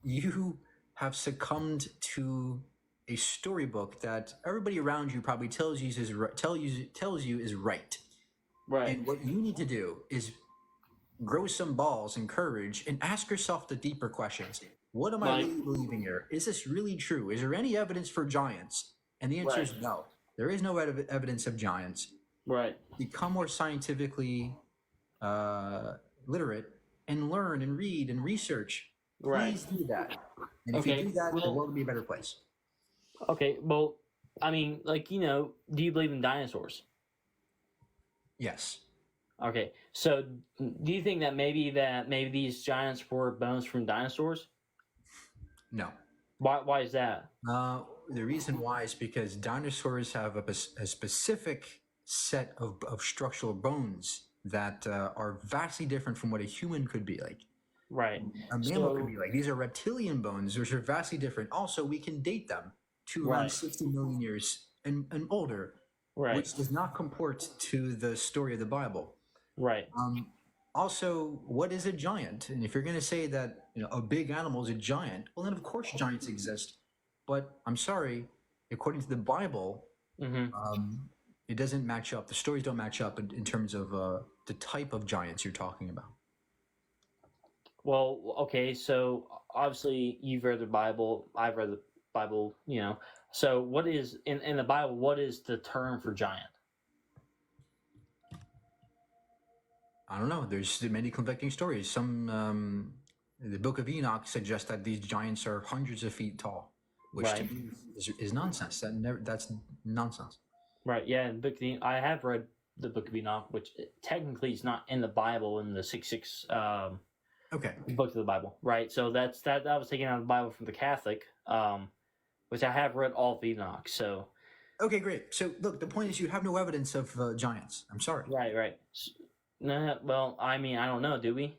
you have succumbed to a storybook that everybody around you probably tells you is right. Right. And what you need to do is grow some balls and courage and ask yourself the deeper questions. What am I really believing here? Is this really true? Is there any evidence for giants? And the answer is no. There is no evidence of giants. Right. Become more scientifically literate and learn and read and research. Please do that. And if you do that, the world will be a better place. Okay. Well, I mean, like, do you believe in dinosaurs? Yes. Okay. So, do you think that maybe these giants were bones from dinosaurs? No. Why is that? The reason why is because dinosaurs have a specific set of structural bones that are vastly different from what a human could be like. Right. A mammal could be like. These are reptilian bones, which are vastly different. Also, we can date them to around 60 million years and older, which does not comport to the story of the Bible. Right. Also, what is a giant? And if you're going to say that a big animal is a giant, well, then of course giants exist. But I'm sorry, according to the Bible, it doesn't match up. The stories don't match up in terms of the type of giants you're talking about. Well, okay, so obviously you've read the Bible. I've read the Bible. So what is in the Bible? What is the term for giant? I don't know. There's many conflicting stories. Some the Book of Enoch suggests that these giants are hundreds of feet tall, which to me is nonsense. That's nonsense. Right. Yeah. I have read the Book of Enoch, which technically is not in the Bible in the 6 book of the Bible. Right. So that was taken out of the Bible from the Catholic, which I have read all of Enoch. So. Okay, great. So look, the point is you have no evidence of giants. I'm sorry. Right. No, well, I mean, I don't know. Do we?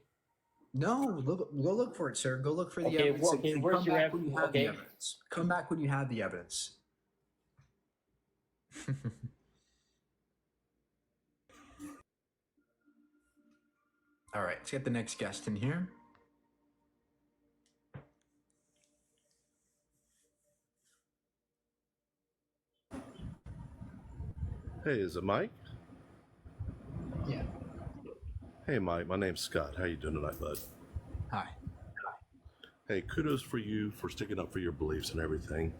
No, go look for it, sir. Go look for the evidence. Where's your evidence? When you have the evidence. Come back when you have the evidence. All right, let's get the next guest in here. Hey, is it Mike? Yeah. Hey, Mike. My name's Scott. How you doing tonight, bud? Hi. Hey, kudos for you for sticking up for your beliefs and everything.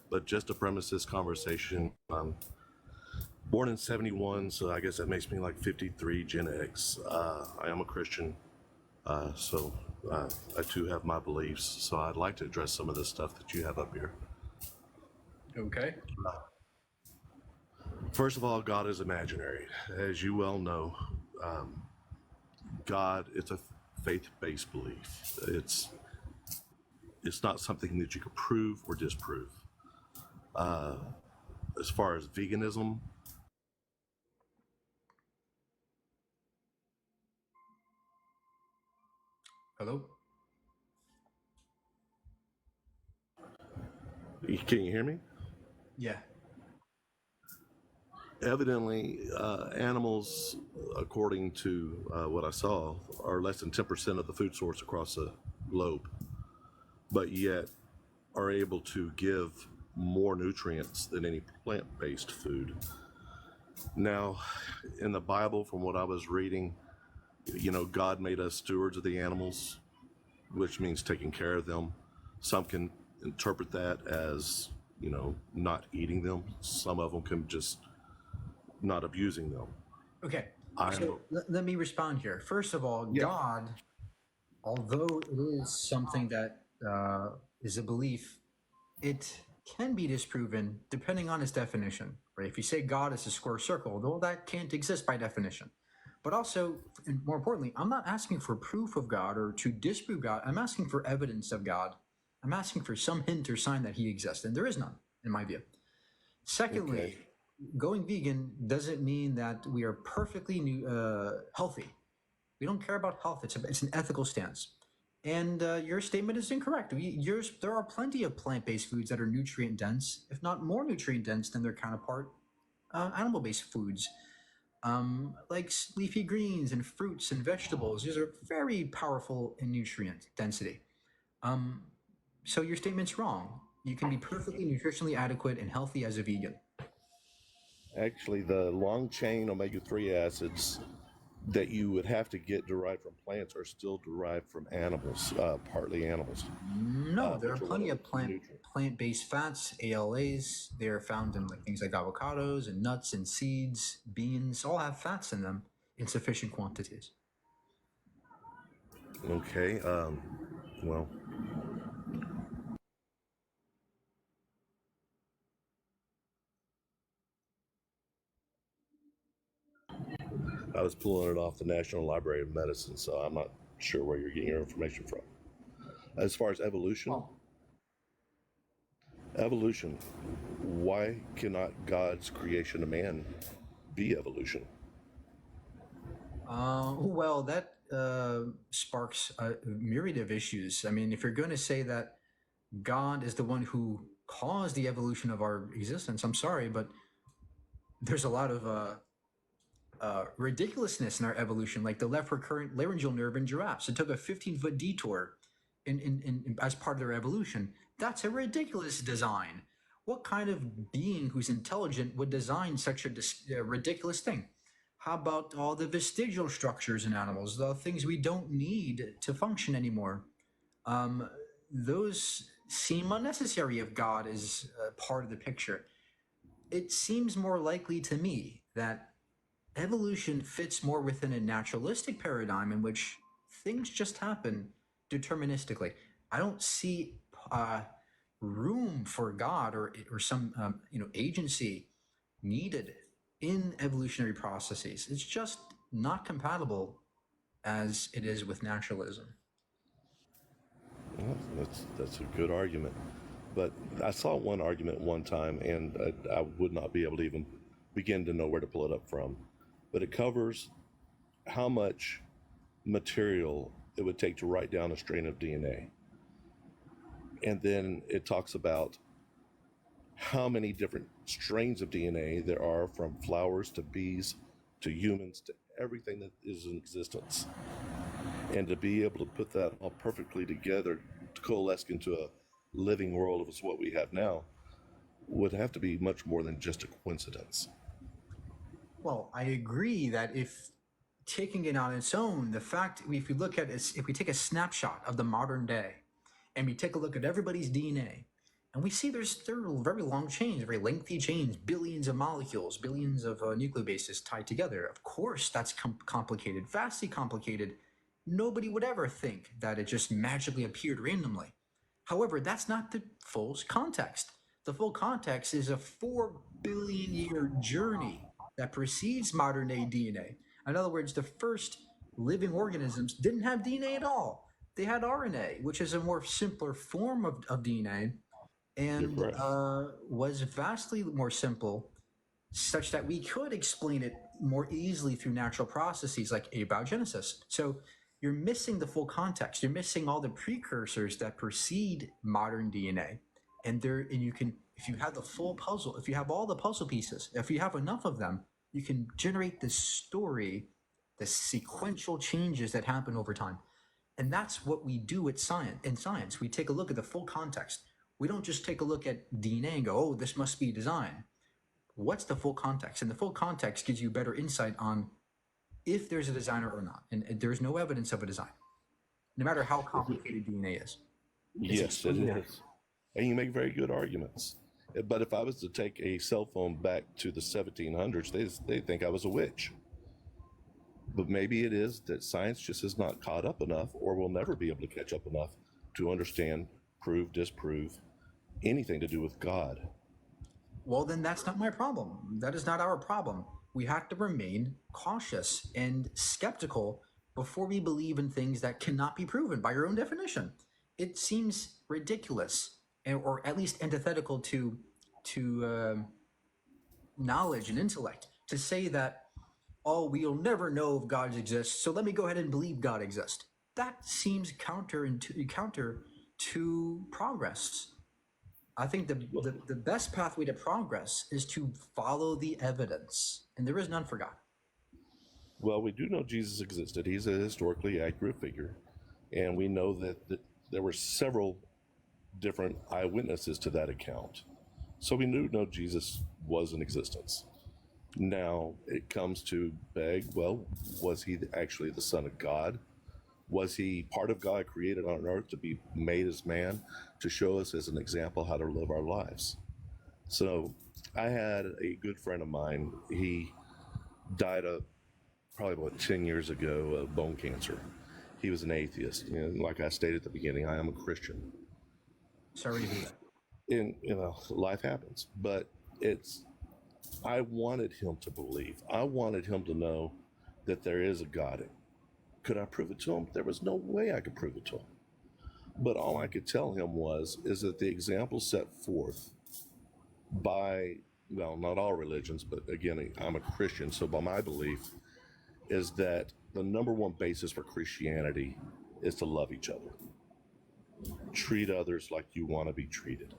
But just to premise this conversation, I'm born in '71, so I guess that makes me like 53 Gen X. I am a Christian, so I too have my beliefs. So I'd like to address some of the stuff that you have up here. Okay. First of all, God is imaginary. As you well know, God, it's a faith-based belief. It's not something that you can prove or disprove. As far as veganism, Hello? can you hear me? Yeah. Evidently, animals, according to what I saw, are less than 10% of the food source across the globe, but yet are able to give more nutrients than any plant-based food. Now, in the Bible, from what I was reading, God made us stewards of the animals, which means taking care of them. Some can interpret that as, not eating them. Some of them can just not abusing them. Okay. So let me respond here. First of all, God, although it is something that is a belief, it can be disproven depending on its definition. Right? If you say God is a square circle, though that can't exist by definition. But also, and more importantly, I'm not asking for proof of God or to disprove God. I'm asking for evidence of God. I'm asking for some hint or sign that he exists, and there is none, in my view. Secondly, going vegan doesn't mean that we are perfectly healthy. We don't care about health. It's an ethical stance. And your statement is incorrect. There are plenty of plant-based foods that are nutrient dense, if not more nutrient dense than their counterpart animal-based foods. Like leafy greens and fruits and vegetables. These are very powerful in nutrient density. So your statement's wrong. You can be perfectly nutritionally adequate and healthy as a vegan. Actually, the long chain omega-3 acids that you would have to get derived from plants are still derived from animals, partly animals. No, there are plenty of plant-based fats, ALAs. They're found in things like avocados and nuts and seeds, beans. All have fats in them in sufficient quantities. Okay. Well, I was pulling it off the National Library of Medicine, so I'm not sure where you're getting your information from. As far as evolution, why cannot God's creation of man be evolution? Well, that sparks a myriad of issues. I mean, if you're going to say that God is the one who caused the evolution of our existence, I'm sorry, but there's a lot of ridiculousness in our evolution, like the left recurrent laryngeal nerve in giraffes. It took a 15-foot detour as part of their evolution. That's a ridiculous design. What kind of being who's intelligent would design such a ridiculous thing? How about all the vestigial structures in animals, the things we don't need to function anymore? Those seem unnecessary if God is part of the picture. It seems more likely to me that evolution fits more within a naturalistic paradigm in which things just happen deterministically. I don't see room for God or some agency needed in evolutionary processes. It's just not compatible as it is with naturalism. Well, that's a good argument, but I saw one argument one time, and I would not be able to even begin to know where to pull it up from. But it covers how much material it would take to write down a strain of DNA, and then it talks about how many different strains of DNA there are, from flowers to bees to humans to everything that is in existence. And to be able to put that all perfectly together to coalesce into a living world of what we have now would have to be much more than just a coincidence. Well, I agree that if taking it on its own, the fact, if you look at it, if we take a snapshot of the modern day and we take a look at everybody's DNA, and we see there are very long chains, very lengthy chains, billions of molecules, billions of nucleobases tied together. Of course, that's complicated, vastly complicated. Nobody would ever think that it just magically appeared randomly. However, that's not the full context. The full context is a 4 billion year journey that precedes modern day DNA. In other words, the first living organisms didn't have DNA at all. They had RNA, which is a more simpler form of DNA, and was vastly more simple, such that we could explain it more easily through natural processes like abiogenesis. So you're missing the full context. You're missing all the precursors that precede modern DNA. And you can, if you have the full puzzle, if you have all the puzzle pieces, if you have enough of them, you can generate this story, the sequential changes that happen over time. And that's what we do at science. In science, we take a look at the full context. We don't just take a look at DNA and go, oh, this must be design. What's the full context? And the full context gives you better insight on if there's a designer or not. And there's no evidence of a design, no matter how complicated DNA is. Yes, it is. And you make very good arguments. But if I was to take a cell phone back to the 1700s, they think I was a witch. But maybe it is that science just is not caught up enough, or will never be able to catch up enough to understand, prove, disprove anything to do with God. Well, then that's not my problem. That is not our problem. We have to remain cautious and skeptical before we believe in things that cannot be proven by your own definition. It seems ridiculous, or at least antithetical to knowledge and intellect, to say that, oh, we'll never know if God exists, so let me go ahead and believe God exists. That seems counter to progress. I think the best pathway to progress is to follow the evidence, and there is none for God. Well, we do know Jesus existed. He's a historically accurate figure, and we know that there were several different eyewitnesses to that account. So we do know Jesus was in existence. Now it comes to beg, well, was he actually the Son of God? Was he part of God created on earth to be made as man, to show us as an example how to live our lives? So I had a good friend of mine. He died probably about 10 years ago of bone cancer. He was an atheist. Like I stated at the beginning, I am a Christian. Sorry to hear that. And, life happens. But I wanted him to believe. I wanted him to know that there is a God. Could I prove it to him? There was no way I could prove it to him. But all I could tell him is that the example set forth by, well, not all religions, but again, I'm a Christian, so by my belief, is that the number one basis for Christianity is to love each other. Treat others like you want to be treated.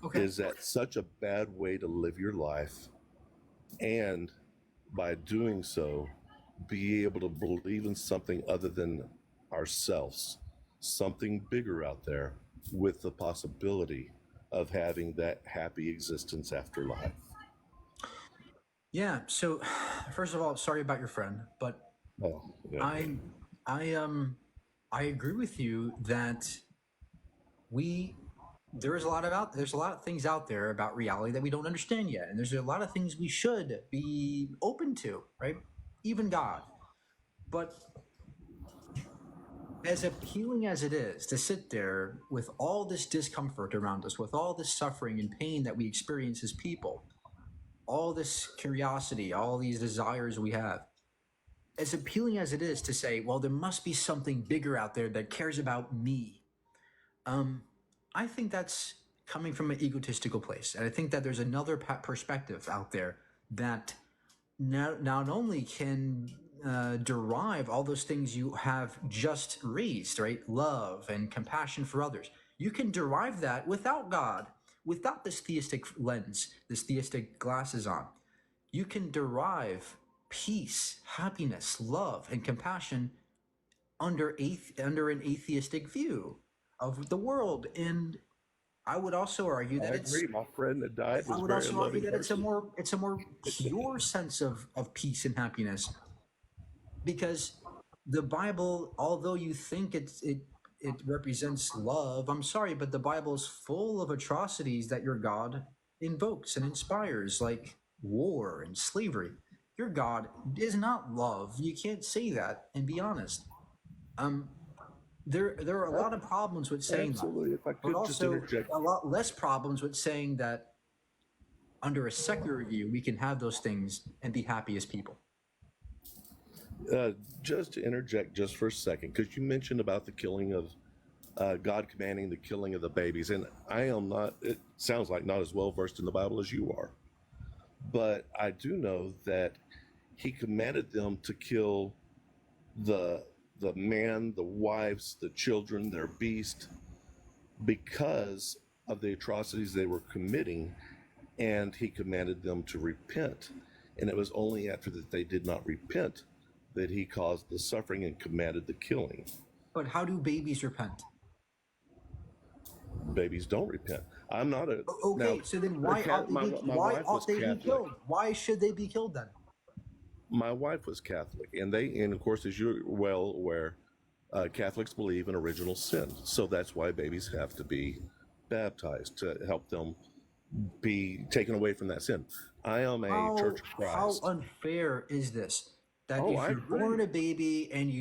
Okay. Is that such a bad way to live your life? And by doing so, be able to believe in something other than ourselves, something bigger out there, with the possibility of having that happy existence after life. Yeah. So, first of all, sorry about your friend, but I agree with you that there's a lot of things out there about reality that we don't understand yet, and there's a lot of things we should be open to, right? Even God. But as appealing as it is to sit there with all this discomfort around us, with all this suffering and pain that we experience as people, all this curiosity, all these desires we have, as appealing as it is to say, well, there must be something bigger out there that cares about me, I think that's coming from an egotistical place. And I think that there's another perspective out there that not only can derive all those things you have just raised, right? Love and compassion for others. You can derive that without God, without this theistic lens, this theistic glasses on. You can derive peace, happiness, love, and compassion under an atheistic view of the world. And I would also argue that I agree. My friend that died I was a would very also argue loving that person. it's a more pure sense of peace and happiness, because the Bible, although you think it represents love, I'm sorry, but the Bible is full of atrocities that your God invokes and inspires, like war and slavery. Your God is not love. You can't say that and be honest. Um, there are a lot of problems with saying that, Absolutely. If I but could just also interject. a lot less problems with saying that under a secular view we can have those things and be happy as people. Just to interject just for a second, because you mentioned about the killing of God commanding the killing of the babies, and I am not. It sounds like not as well versed in the Bible as you are, but I do know that He commanded them to kill the man, the wives, the children, their beast, because of the atrocities they were committing, and He commanded them to repent. And it was only after that they did not repent that He caused the suffering and commanded the killing. But how do babies repent? Babies don't repent. I'm not a Okay, now, so then why ought they be my why wife ought was they be Catholic. killed? Why should they be killed then? My wife was Catholic, and of course, as you're well aware, Catholics believe in original sin. So that's why babies have to be baptized to help them be taken away from that sin. I am a Church of How Christ. unfair is this? That Oh, if I you're agree. born a baby and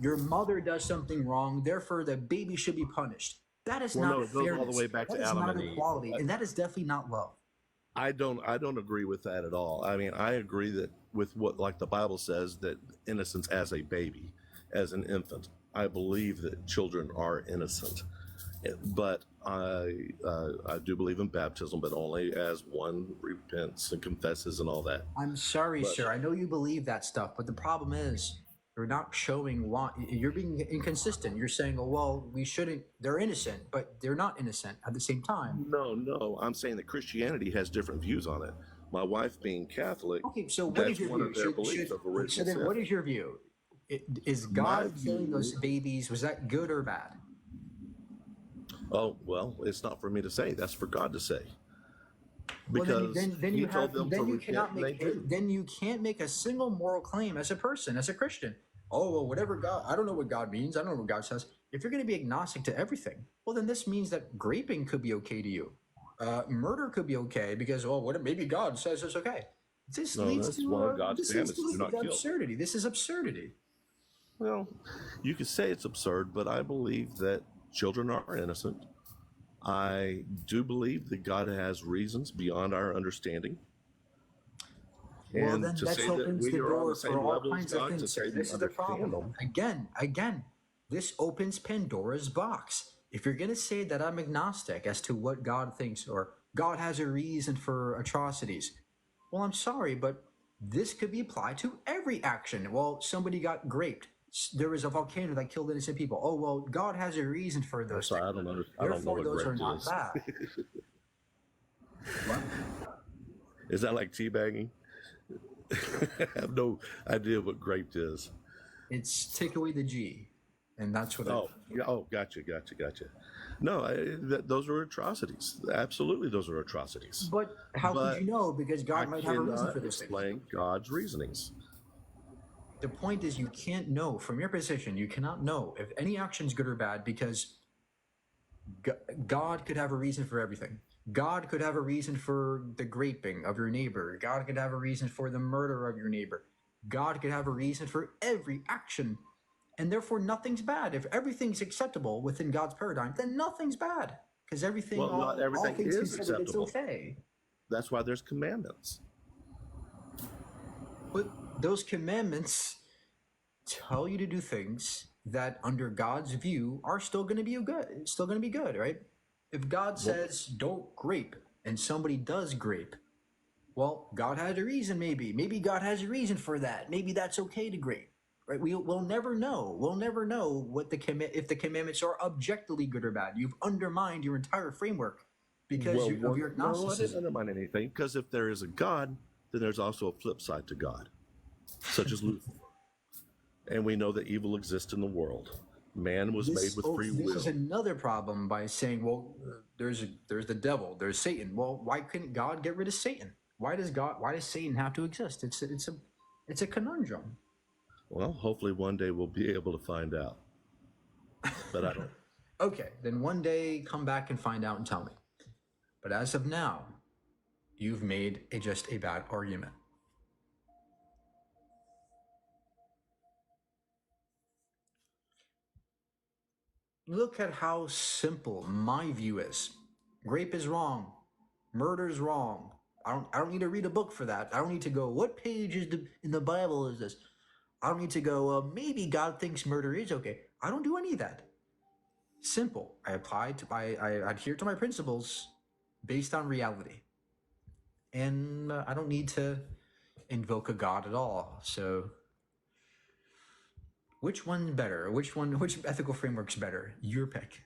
your mother does something wrong, therefore the baby should be punished. That is Well, not no, it goes all the fairness. way back That to is Adam not and Eve. equality, and that is definitely not love. I don't agree with that at all. I mean, I agree that with what like the Bible says, that innocence as a baby, as an infant. I believe that children are innocent, but I do believe in baptism, but only as one repents and confesses and all that. I'm sorry, But sir. I know you believe that stuff, but the problem is you're not showing why. You're being inconsistent. You're saying, "Oh, well, we shouldn't." They're innocent, but they're not innocent at the same time. no, I'm saying that Christianity has different views on it. My wife being Catholic, Okay, so what is that's your one view? of their beliefs of So original then, sin. what is your view? Is My God killing those view. babies? Was that good or bad? Oh well, it's not for me to say. That's for God to say. Well, Because then He you told have them to then you repent, cannot and they make didn't. then you can't make a single moral claim as a person, as a Christian. Oh well, whatever God, I don't know what God means. I don't know what God says. If you're going to be agnostic to everything, well, then this means that graping could be okay to you. Murder could be okay because, well, what maybe God says it's okay. This No, leads that's to one of God's this leads commandments: do to not kill. absurdity. This is absurdity. Well, you could say it's absurd, but I believe that children are innocent. I do believe that God has reasons beyond our understanding. Well, And then to that say that opens we the are on door the for same all level as kinds of God, to things, sir. say we This is the understand problem. them. Again, this opens Pandora's box. If you're going to say that I'm agnostic as to what God thinks or God has a reason for atrocities, well, I'm sorry, but this could be applied to every action. Well, somebody got raped. There was a volcano that killed innocent people. Oh, well, God has a reason for I'm those sorry, things. I don't know Therefore, what those are grape not is. bad. What? Is that like teabagging? I have no idea what grape is. It's take away the G, and that's what Oh, yeah. Oh, gotcha. No, those are atrocities. Absolutely, those are atrocities. But how could But you know? Because I God might have a reason for cannot those things. explain God's reasonings. The point is, you can't know from your position. You cannot know if any action is good or bad because God could have a reason for everything. God could have a reason for the graping of your neighbor. God could have a reason for the murder of your neighbor. God could have a reason for every action. And therefore, nothing's bad. If everything's acceptable within God's paradigm, then nothing's bad. Because everything, Well, not all everything things is considered, it's acceptable. okay. That's why there's commandments. But those commandments tell you to do things that under God's view are still going to be good. Still going to be good, right? If God says don't grape and somebody does grape, well, God has a reason maybe. Maybe God has a reason for that. Maybe that's okay to grape. Right? We'll never know. We'll never know what if the commandments are objectively good or bad. You've undermined your entire framework because of your No, I agnosticism. didn't undermine anything, because if there is a God, then there's also a flip side to God, such as Lucifer. And we know that evil exists in the world. Man was made with free This will. is another problem by saying, well, there's the devil, there's Satan. Well, why couldn't God get rid of Satan? Why does Satan have to exist? It's a conundrum. Well, hopefully one day we'll be able to find out. But I don't. Okay, then one day come back and find out and tell me. But as of now, you've made just a bad argument. Look at how simple my view is. Rape is wrong. Murder is wrong. I don't need to read a book for that. I don't need to go, what page in the Bible is this? I don't need to go, maybe God thinks murder is okay. I don't do any of that. Simple. I adhere to my principles based on reality. And I don't need to invoke a God at all. So which one's better? Which ethical framework's better? Your pick.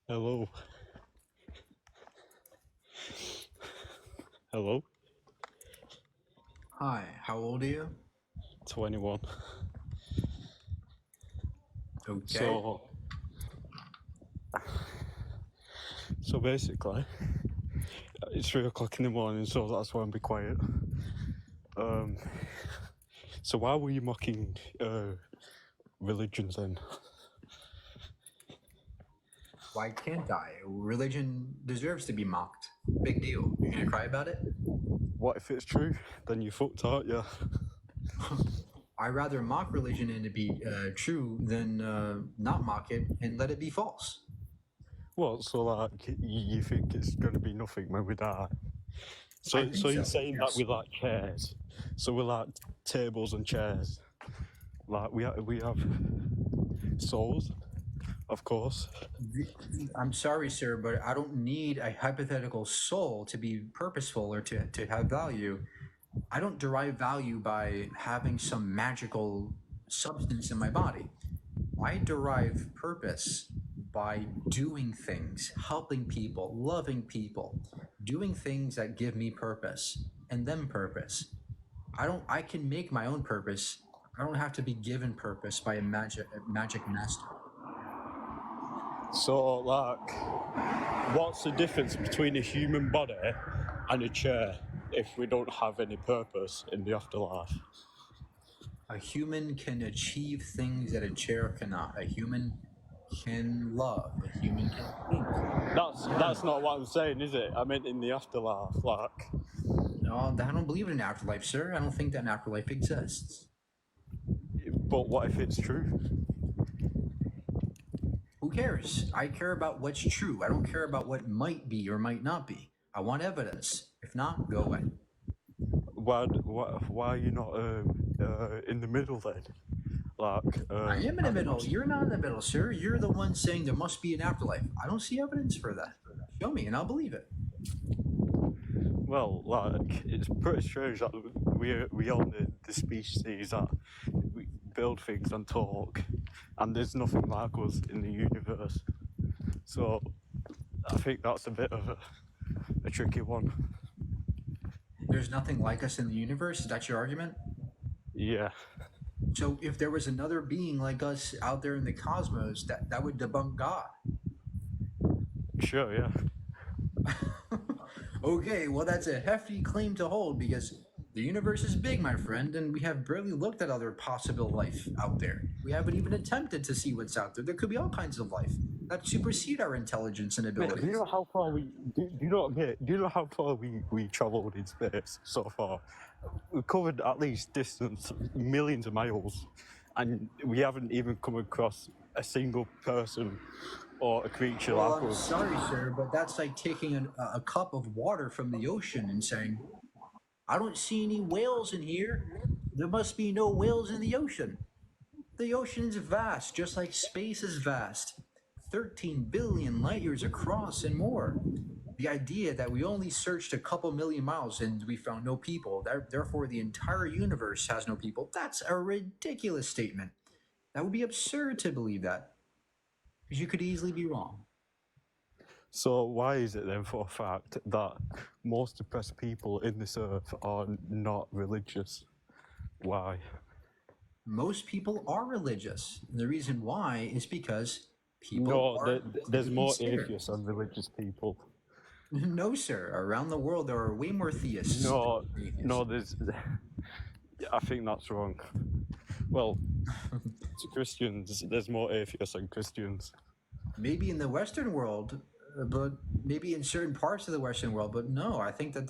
Hello. Hello. Hi, how old are you? 21. Okay. So basically, it's 3 o'clock in the morning, so that's why I'm be quiet. So why were you mocking religions then? Why can't I? Religion deserves to be mocked. Big deal. You're gonna cry about it? What if it's true? Then you fucked, aren't you? I'd rather mock religion and it be true than not mock it and let it be false. What? So like you think it's going to be nothing when we die? So I think you're so, saying yes. that we like chairs? So we like tables and chairs? Like we have souls, of course. I'm sorry, sir, but I don't need a hypothetical soul to be purposeful or to have value. I don't derive value by having some magical substance in my body. I derive purpose by doing things, helping people, loving people, doing things that give me purpose and them purpose. I can make my own purpose. I don't have to be given purpose by a magic master. So like, what's the difference between a human body and a chair if we don't have any purpose in the afterlife? A human can achieve things that a chair cannot. A human can love. A human can think. That's not what I'm saying, is it? I meant in the afterlife, like. No, I don't believe in an afterlife, sir. I don't think that an afterlife exists. But what if it's true? Who cares? I care about what's true. I don't care about what might be or might not be. I want evidence. If not, go away. Why are you not in the middle then? Like, I am in the middle. You're not in the middle, sir. You're the one saying there must be an afterlife. I don't see evidence for that. Show me and I'll believe it. Well, like, it's pretty strange that we own the species that we build things and talk, and there's nothing like us in the universe. So I think that's a bit of a tricky one. There's nothing like us in the universe? Is that your argument? Yeah. So if there was another being like us out there in the cosmos, that would debunk God. Sure, yeah. Okay, well, that's a hefty claim to hold because the universe is big, my friend, and we have barely looked at other possible life out there. We haven't even attempted to see what's out there. There could be all kinds of life that supersede our intelligence and abilities. Do you know how far do you know how far we travelled in space so far? We've covered at least distance millions of miles, and we haven't even come across a single person or a creature Well, like I'm us. sorry, sir, but that's like taking a cup of water from the ocean and saying, I don't see any whales in here. There must be no whales in the ocean. The ocean's vast, just like space is vast. 13 billion light years across and more. The idea that we only searched a couple million miles and we found no people, therefore the entire universe has no people, that's a ridiculous statement. That would be absurd to believe that, because you could easily be wrong. So why is it then for a fact that most depressed people in this earth are not religious? Why? Most people are religious. And the reason why is because people No, are there's typically more scared. atheists than religious people. No, sir. Around the world, there are way more theists. No, than atheists. no, there's. I think that's wrong. Well, to Christians, there's more atheists than Christians. Maybe in the Western world, but maybe in certain parts of the Western world. But no, I think that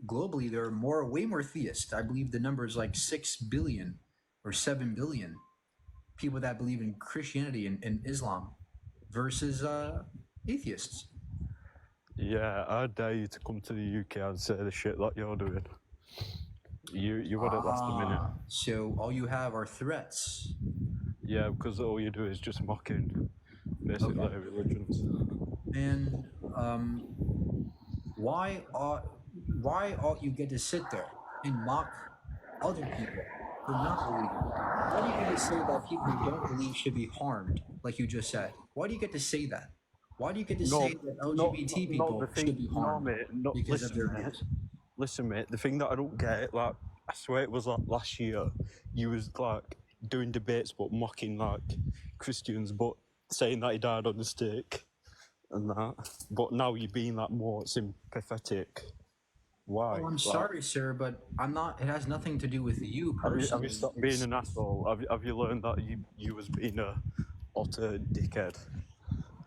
globally there are way more theists. I believe the number is like 6 billion or 7 billion people that believe in Christianity and Islam versus atheists. Yeah, I dare you to come to the UK and say the shit that you're doing. You wouldn't last a minute. So all you have are threats. Yeah, because all you do is just mocking basically religions. And why ought you get to sit there and mock other people for not believing? Why do you get to say that people who don't believe should be harmed, like you just said? Why do you get to say that? Why do you get to say that LGBT people should be harmed because of their views? Listen, mate, the thing that I don't get, like, I swear it was like last year, you was like doing debates but mocking like Christians, but saying that he died on the stake and that. But now you're being like more sympathetic. Why? Oh, I'm sorry, sir, but I'm not. It has nothing to do with you personally. Have you stopped being an asshole? Have you learned that you was being a utter dickhead,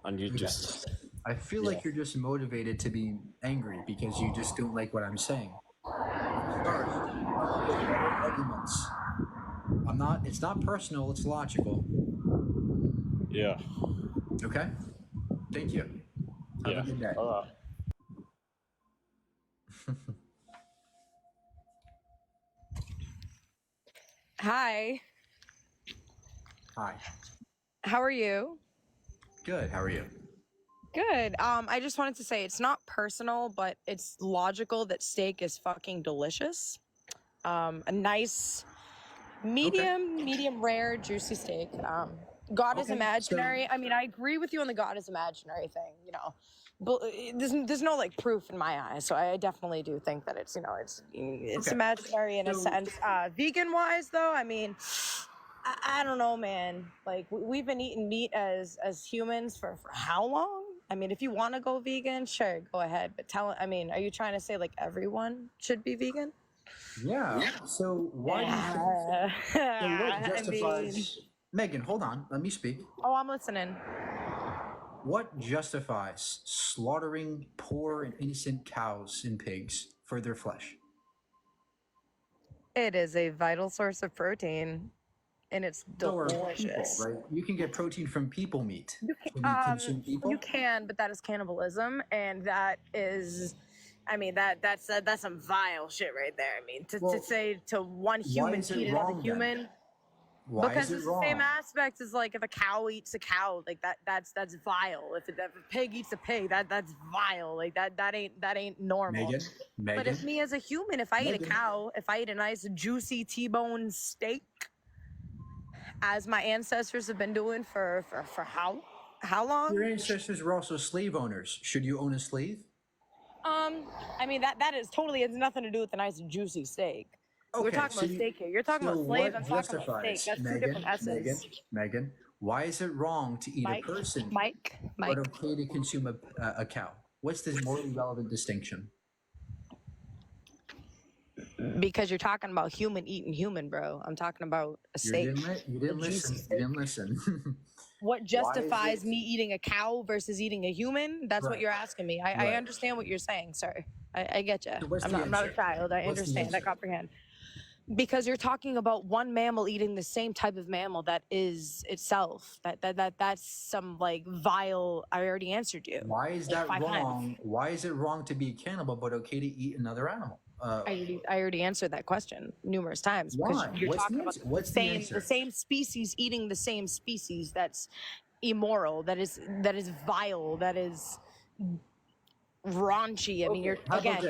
and you just? I feel like you're just motivated to be angry because you just don't like what I'm saying. Start with better arguments. I'm not. It's not personal. It's logical. Yeah. Okay. Thank you. Have a good day. All right. Hi. Hi. How are you? Good. How are you? Good. I just wanted to say it's not personal, but it's logical that steak is fucking delicious. A nice medium rare, juicy steak. God is imaginary. I mean, I agree with you on the God is imaginary thing, you know. But there's no like proof in my eyes, so I definitely do think that it's imaginary in a sense. Vegan wise though, I mean, I don't know, man. Like we've been eating meat as humans for how long? I mean, if you want to go vegan, sure, go ahead. But are you trying to say like everyone should be vegan? Yeah. So why do you think? So what justifies? Megan, hold on. Let me speak. Oh, I'm listening. What justifies slaughtering poor and innocent cows and pigs for their flesh? It is a vital source of protein, and it's delicious. People, right? You can get protein from people meat. You can, but that is cannibalism, and that is, I mean, that's some vile shit right there. I mean, to say to one human eat another human. Why because is it it's wrong? the same aspect as like if a cow eats a cow, like that's vile. If a pig eats a pig, that's vile. Like that ain't normal. Megan. But if me as a human, if I eat a cow, if I eat a nice juicy T-bone steak, as my ancestors have been doing for how long? Your ancestors were also slave owners. Should you own a slave? I mean that is totally has nothing to do with a nice juicy steak. Okay, We're talking about steak here. You're talking about slave. I'm talking about steak. That's two different essence. Megan, why is it wrong to eat a person? Mike. But okay to consume a cow? What's the morally relevant distinction? Because you're talking about human eating human, bro. I'm talking about a steak. You didn't listen. You didn't listen. What justifies me eating a cow versus eating a human? That's what you're asking me. I understand what you're saying, sir. I get you. I'm not a child. I understand. I comprehend. Because you're talking about one mammal eating the same type of mammal that is itself. That's some like vile. I already answered you. Why is that wrong? Why is it wrong to be a cannibal but okay to eat another animal? I already answered that question numerous times. Why? Because you're talking about the same species eating the same species. That's immoral. That is vile. That is raunchy. I mean, you're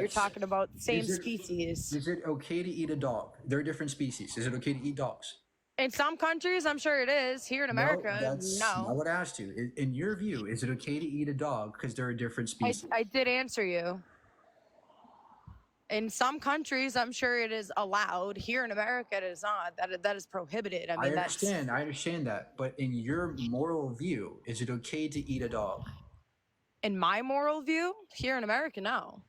talking about the same species. Is it okay to eat a dog? They're different species. Is it okay to eat dogs? In some countries, I'm sure it is. Here in America, No, that's not no. what I asked you. In your view, is it okay to eat a dog because they're a different species? I did answer you. In some countries, I'm sure it is allowed. Here in America, it is not. That is prohibited. I mean, I understand that. But in your moral view, is it okay to eat a dog? in my moral view. Here in America, no.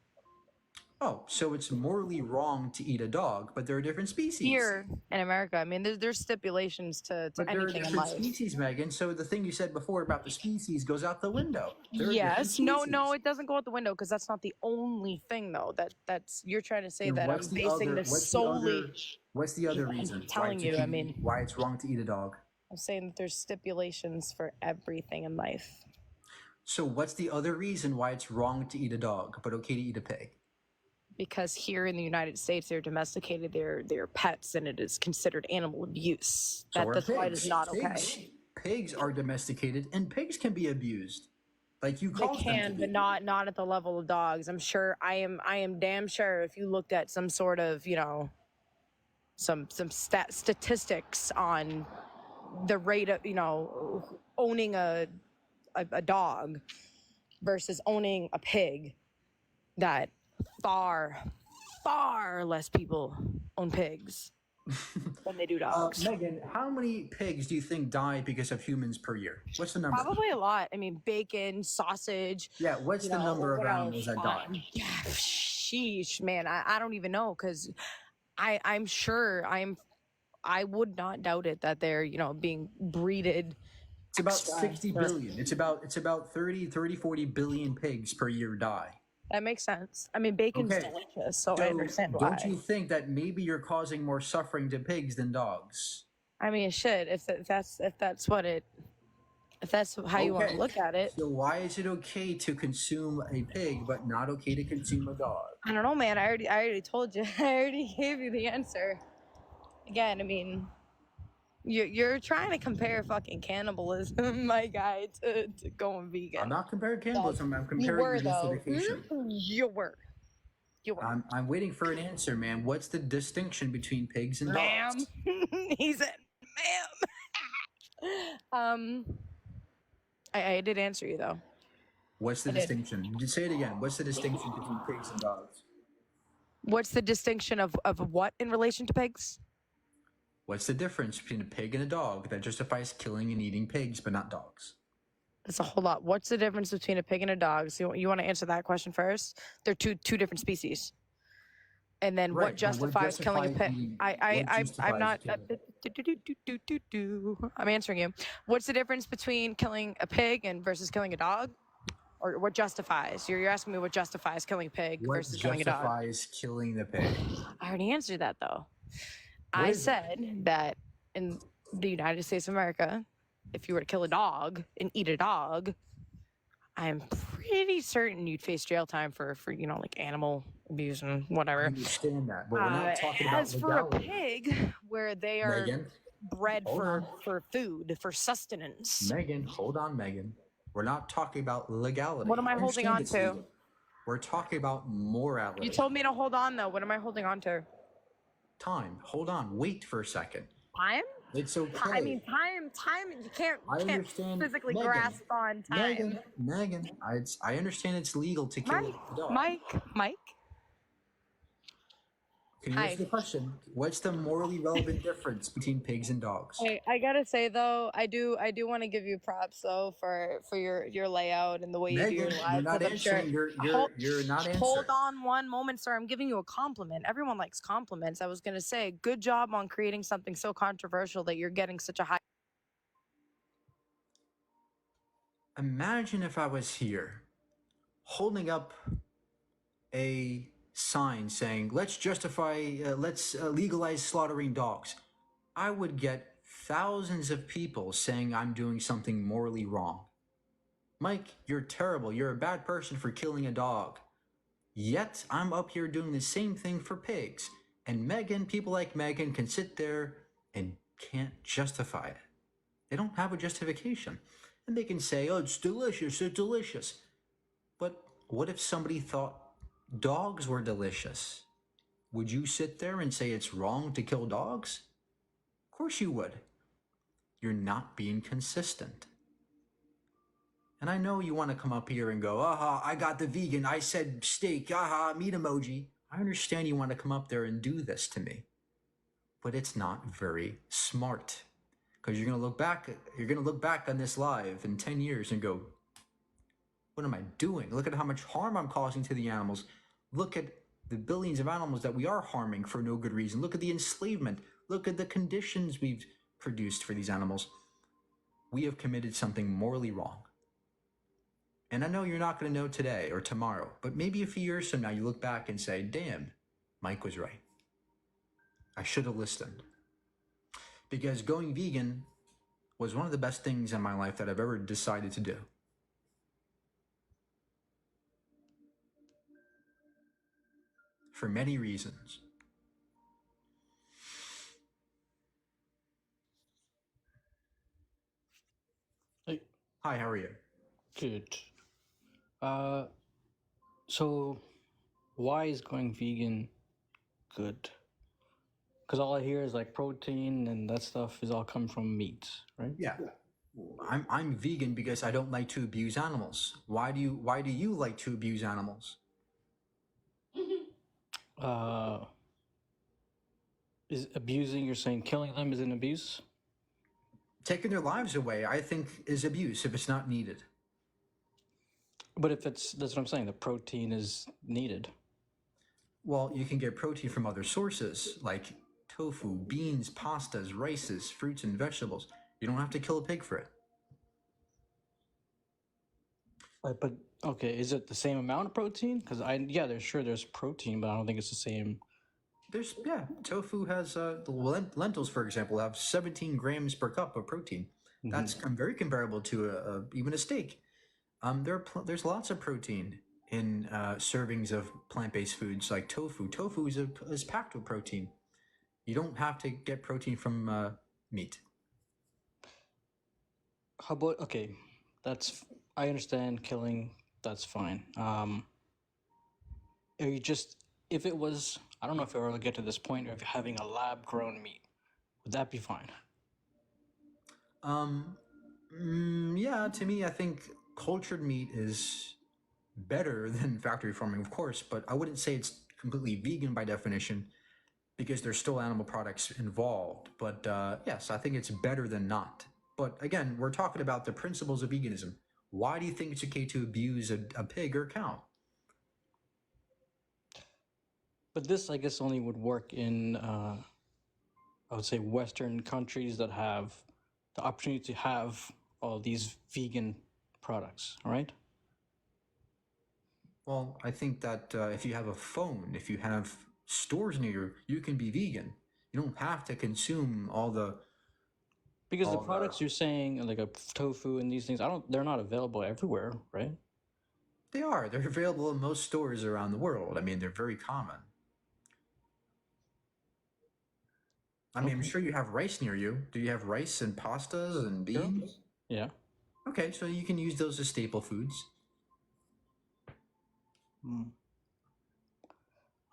Oh, so it's morally wrong to eat a dog, but they're a different species. Here in America, I mean, there's stipulations to But they're a anything in different life. species, Megan. So the thing you said before about the species goes out the window. They're a different Yes, no, species. it doesn't go out the window because that's not the only thing, though. That's you're trying to say Then that I'm basing this solely. What's the other reason? I'm telling you, I mean, why it's wrong to eat a dog? I'm saying that there's stipulations for everything in life. So what's the other reason why it's wrong to eat a dog, but okay to eat a pig? Because here in the United States, they're domesticated, they're pets, and it is considered animal abuse. That's why it is not okay. Pigs are domesticated, and pigs can be abused. Like you They call them. can, but not at the level of dogs. I'm sure. I am damn sure. If you looked at some sort of, some statistics on the rate of, owning a dog versus owning a pig, that far less people own pigs than they do dogs. Megan, how many pigs do you think die because of humans per year? What's the number? Probably a lot. I mean, bacon, sausage. Yeah, what's the number of animals that die? Yeah, sheesh, man. I don't even know because I'm sure I would not doubt it that they're, being breeded. It's about 60 billion. It's about 30, 40 billion pigs per year die. That makes sense. I mean, bacon's delicious, so I understand why. Don't you think that maybe you're causing more suffering to pigs than dogs? I mean, it should. If that's how you want to look at it. So why is it okay to consume a pig but not okay to consume a dog? I don't know, man. I already told you. I already gave you the answer. Again, I mean, you're trying to compare fucking cannibalism, my guy, to going vegan. I'm not comparing cannibalism. I'm comparing justification. You were. I'm waiting for an answer, man. What's the distinction between pigs and dogs? Ma'am. He said, ma'am. I did answer you, though. What's the distinction? Say it again. What's the distinction between pigs and dogs? What's the distinction of what in relation to pigs? What's the difference between a pig and a dog that justifies killing and eating pigs but not dogs? It's a whole lot. What's the difference between a pig and a dog? So you want to answer that question first? They're two different species. And then what justifies killing a pig? I'm not. I'm answering you. What's the difference between killing a pig and versus killing a dog? Or what justifies? You're asking me what justifies killing a pig versus killing a dog. What justifies killing the pig? I already answered that, though. I said that in the United States of America, if you were to kill a dog and eat a dog, I'm pretty certain you'd face jail time for like animal abuse and whatever. I understand that, but we're not talking about as for a pig, where they are bred for food, for sustenance. Megan, hold on, Megan. We're not talking about legality. What am I holding on to? We're talking about morality. You told me to hold on, though. What am I holding on to? Time. Hold on. Wait for a second. Time? It's okay. I mean, time. You can't physically grasp on time. Megan, I understand it's legal to kill a dog. Mike. Can you answer the question? What's the morally relevant difference between pigs and dogs? I gotta say though, I do want to give you props though for your layout and the way you do your live. You're not answering. You're not answering. Hold on one moment, sir. I'm giving you a compliment. Everyone likes compliments. I was gonna say, good job on creating something so controversial that you're getting such a high. Imagine if I was here, holding up a sign saying, let's legalize slaughtering dogs. I would get thousands of people saying I'm doing something morally wrong. Mike, you're terrible. You're a bad person for killing a dog. Yet I'm up here doing the same thing for pigs. And Megan, people like Megan can sit there and can't justify it. They don't have a justification. And they can say, oh, it's delicious. But what if somebody thought dogs were delicious? Would you sit there and say it's wrong to kill dogs? Of course you would. You're not being consistent. And I know you want to come up here and go, aha, I got the vegan. I said steak, aha, meat emoji. I understand you want to come up there and do this to me. But it's not very smart. Because you're gonna look back on this live in 10 years and go, what am I doing? Look at how much harm I'm causing to the animals. Look at the billions of animals that we are harming for no good reason. Look at the enslavement. Look at the conditions we've produced for these animals. We have committed something morally wrong. And I know you're not going to know today or tomorrow, but maybe a few years from now you look back and say, damn, Mike was right. I should have listened. Because going vegan was one of the best things in my life that I've ever decided to do. For many reasons. Hey. Hi, how are you? Good. So why is going vegan good? Because all I hear is like protein and that stuff is all come from meat, right? Yeah. I'm vegan because I don't like to abuse animals. Why do you like to abuse animals? Is abusing, you're saying killing them is an abuse? Taking their lives away, I think, is abuse if it's not needed. But if that's what I'm saying, the protein is needed. Well, you can get protein from other sources like tofu, beans, pastas, rices, fruits, and vegetables. You don't have to kill a pig for it. But okay, is it the same amount of protein? Because there's protein, but I don't think it's the same. Tofu has the lentils, for example, have 17 grams per cup of protein. That's very comparable to even a steak. There's lots of protein in servings of plant-based foods like tofu. Tofu is packed with protein. You don't have to get protein from meat. How about I understand killing. That's fine. If it was, I don't know if it will get to this point of having a lab-grown meat, would that be fine? Yeah, to me, I think cultured meat is better than factory farming, of course, but I wouldn't say it's completely vegan by definition because there's still animal products involved. But yes, I think it's better than not. But again, we're talking about the principles of veganism. Why do you think it's okay to abuse a pig or a cow? But this, I guess, only would work in, I would say, Western countries that have the opportunity to have all these vegan products, all right? Well, I think that if you have a phone, if you have stores near you, you can be vegan. You don't have to consume all the... Because the products you're saying, like a tofu and these things, they're not available everywhere, right? They are. They're available in most stores around the world. I mean, they're very common. I mean, I'm sure you have rice near you. Do you have rice and pastas and beans? Yeah. Okay, so you can use those as staple foods.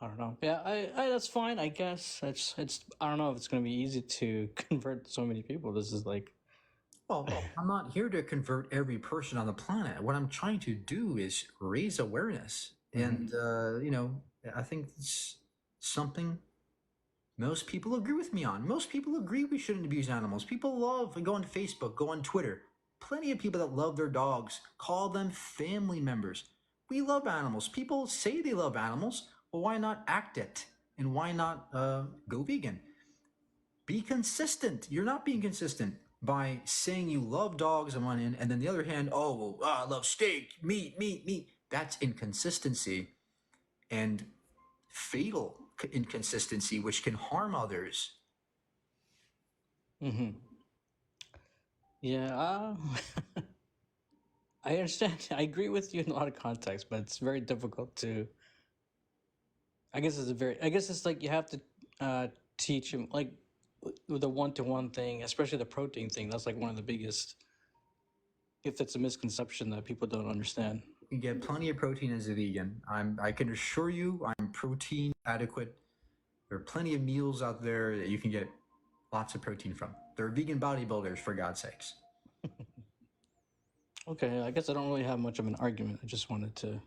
I don't know. Yeah, I that's fine. I guess it's. I don't know if it's going to be easy to convert so many people. This is like. Well, I'm not here to convert every person on the planet. What I'm trying to do is raise awareness, and I think it's something most people agree with me on. Most people agree we shouldn't abuse animals. People love go on Facebook, go on Twitter. Plenty of people that love their dogs, call them family members. We love animals. People say they love animals. Well, why not act it? And why not go vegan? Be consistent. You're not being consistent by saying you love dogs on one hand, and then the other hand, I love steak, meat. That's inconsistency and fatal inconsistency, which can harm others. Yeah, I understand. I agree with you in a lot of contexts, but it's very difficult to. I guess it's like you have to teach him like the one-to-one thing, especially the protein thing. That's like one of the biggest. If it's a misconception that people don't understand. You can get plenty of protein as a vegan. I can assure you, I'm protein adequate. There are plenty of meals out there that you can get lots of protein from. They're vegan bodybuilders, for God's sakes. Okay, I guess I don't really have much of an argument. I just wanted to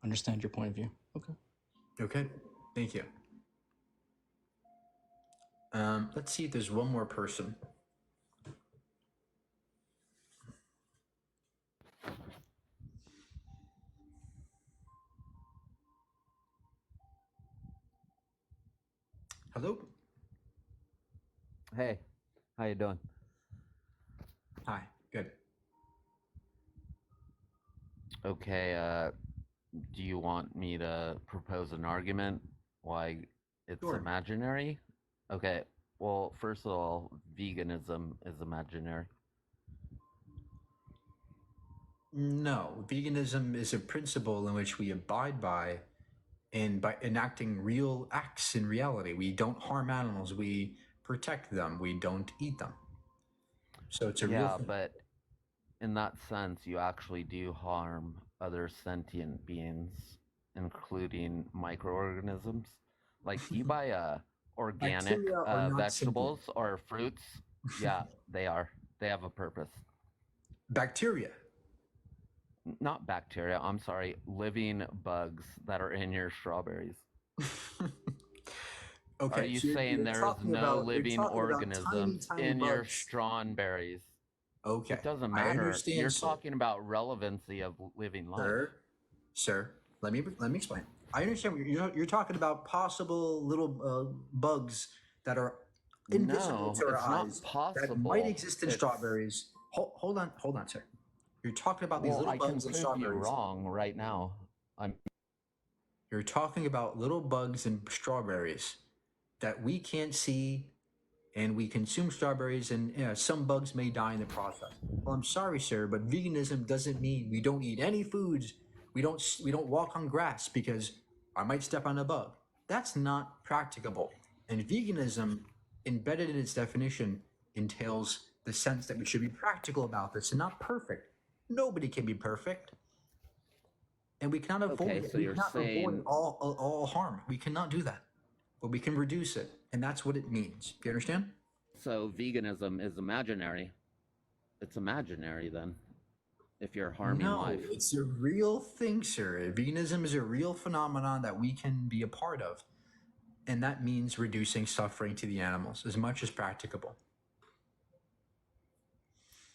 understand your point of view. Okay. Okay, thank you. Let's see if there's one more person. Hello? Hey, how you doing? Hi, good. Okay, do you want me to propose an argument why it's Sure. imaginary? Okay, well, first of all, veganism is imaginary. No, veganism is a principle in which we abide by, and by enacting real acts in reality. We don't harm animals, we protect them, we don't eat them. So it's a real Yeah, thing. but in that sense, you actually do harm other sentient beings, including microorganisms. Like, do you buy organic Bacteria are not vegetables or fruits? Yeah, they are. They have a purpose. Bacteria. Not bacteria, I'm sorry, living bugs that are in your strawberries. Okay, Are you so saying there's no living tiny, organisms tiny in your bugs. strawberries? Okay, It doesn't I matter. understand, You're sir. talking about relevancy of living life. Sir, let me explain. I understand you're talking about possible little bugs that are invisible No, to our it's not eyes that possible. might exist in It's- strawberries. Hold on, sir. You're talking about these Well, little I can bugs in prove you strawberries. wrong right now. You're talking about little bugs in strawberries that we can't see, and we consume strawberries, and some bugs may die in the process. Well, I'm sorry, sir, but veganism doesn't mean we don't eat any foods. We don't walk on grass because I might step on a bug. That's not practicable. And veganism, embedded in its definition, entails the sense that we should be practical about this and not perfect. Nobody can be perfect. And we cannot avoid Okay, it. so We you're cannot saying- avoid all harm. We cannot do that. But we can reduce it. And that's what it means. Do you understand? So veganism is imaginary. It's imaginary then, if you're harming No, life. it's a real thing, sir. Veganism is a real phenomenon that we can be a part of. And that means reducing suffering to the animals as much as practicable.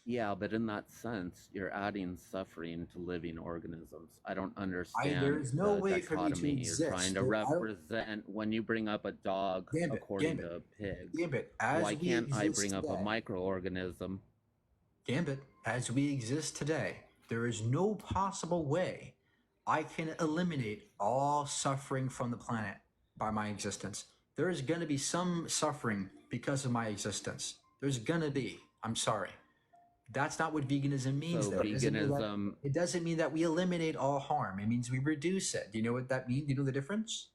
Yeah, but in that sense, you're adding suffering to living organisms. I don't understand there's no the way for me to dichotomy you're exist. trying to represent when you bring up a dog according to a pig. Gambit, as Why we can't I exist bring up a today- microorganism? Gambit, as we exist today, there is no possible way I can eliminate all suffering from the planet by my existence. There is going to be some suffering because of my existence. There's going to be. I'm sorry. That's not what veganism means, So though. veganism- It doesn't mean that we eliminate all harm. It means we reduce it. Do you know what that means? Do you know the difference?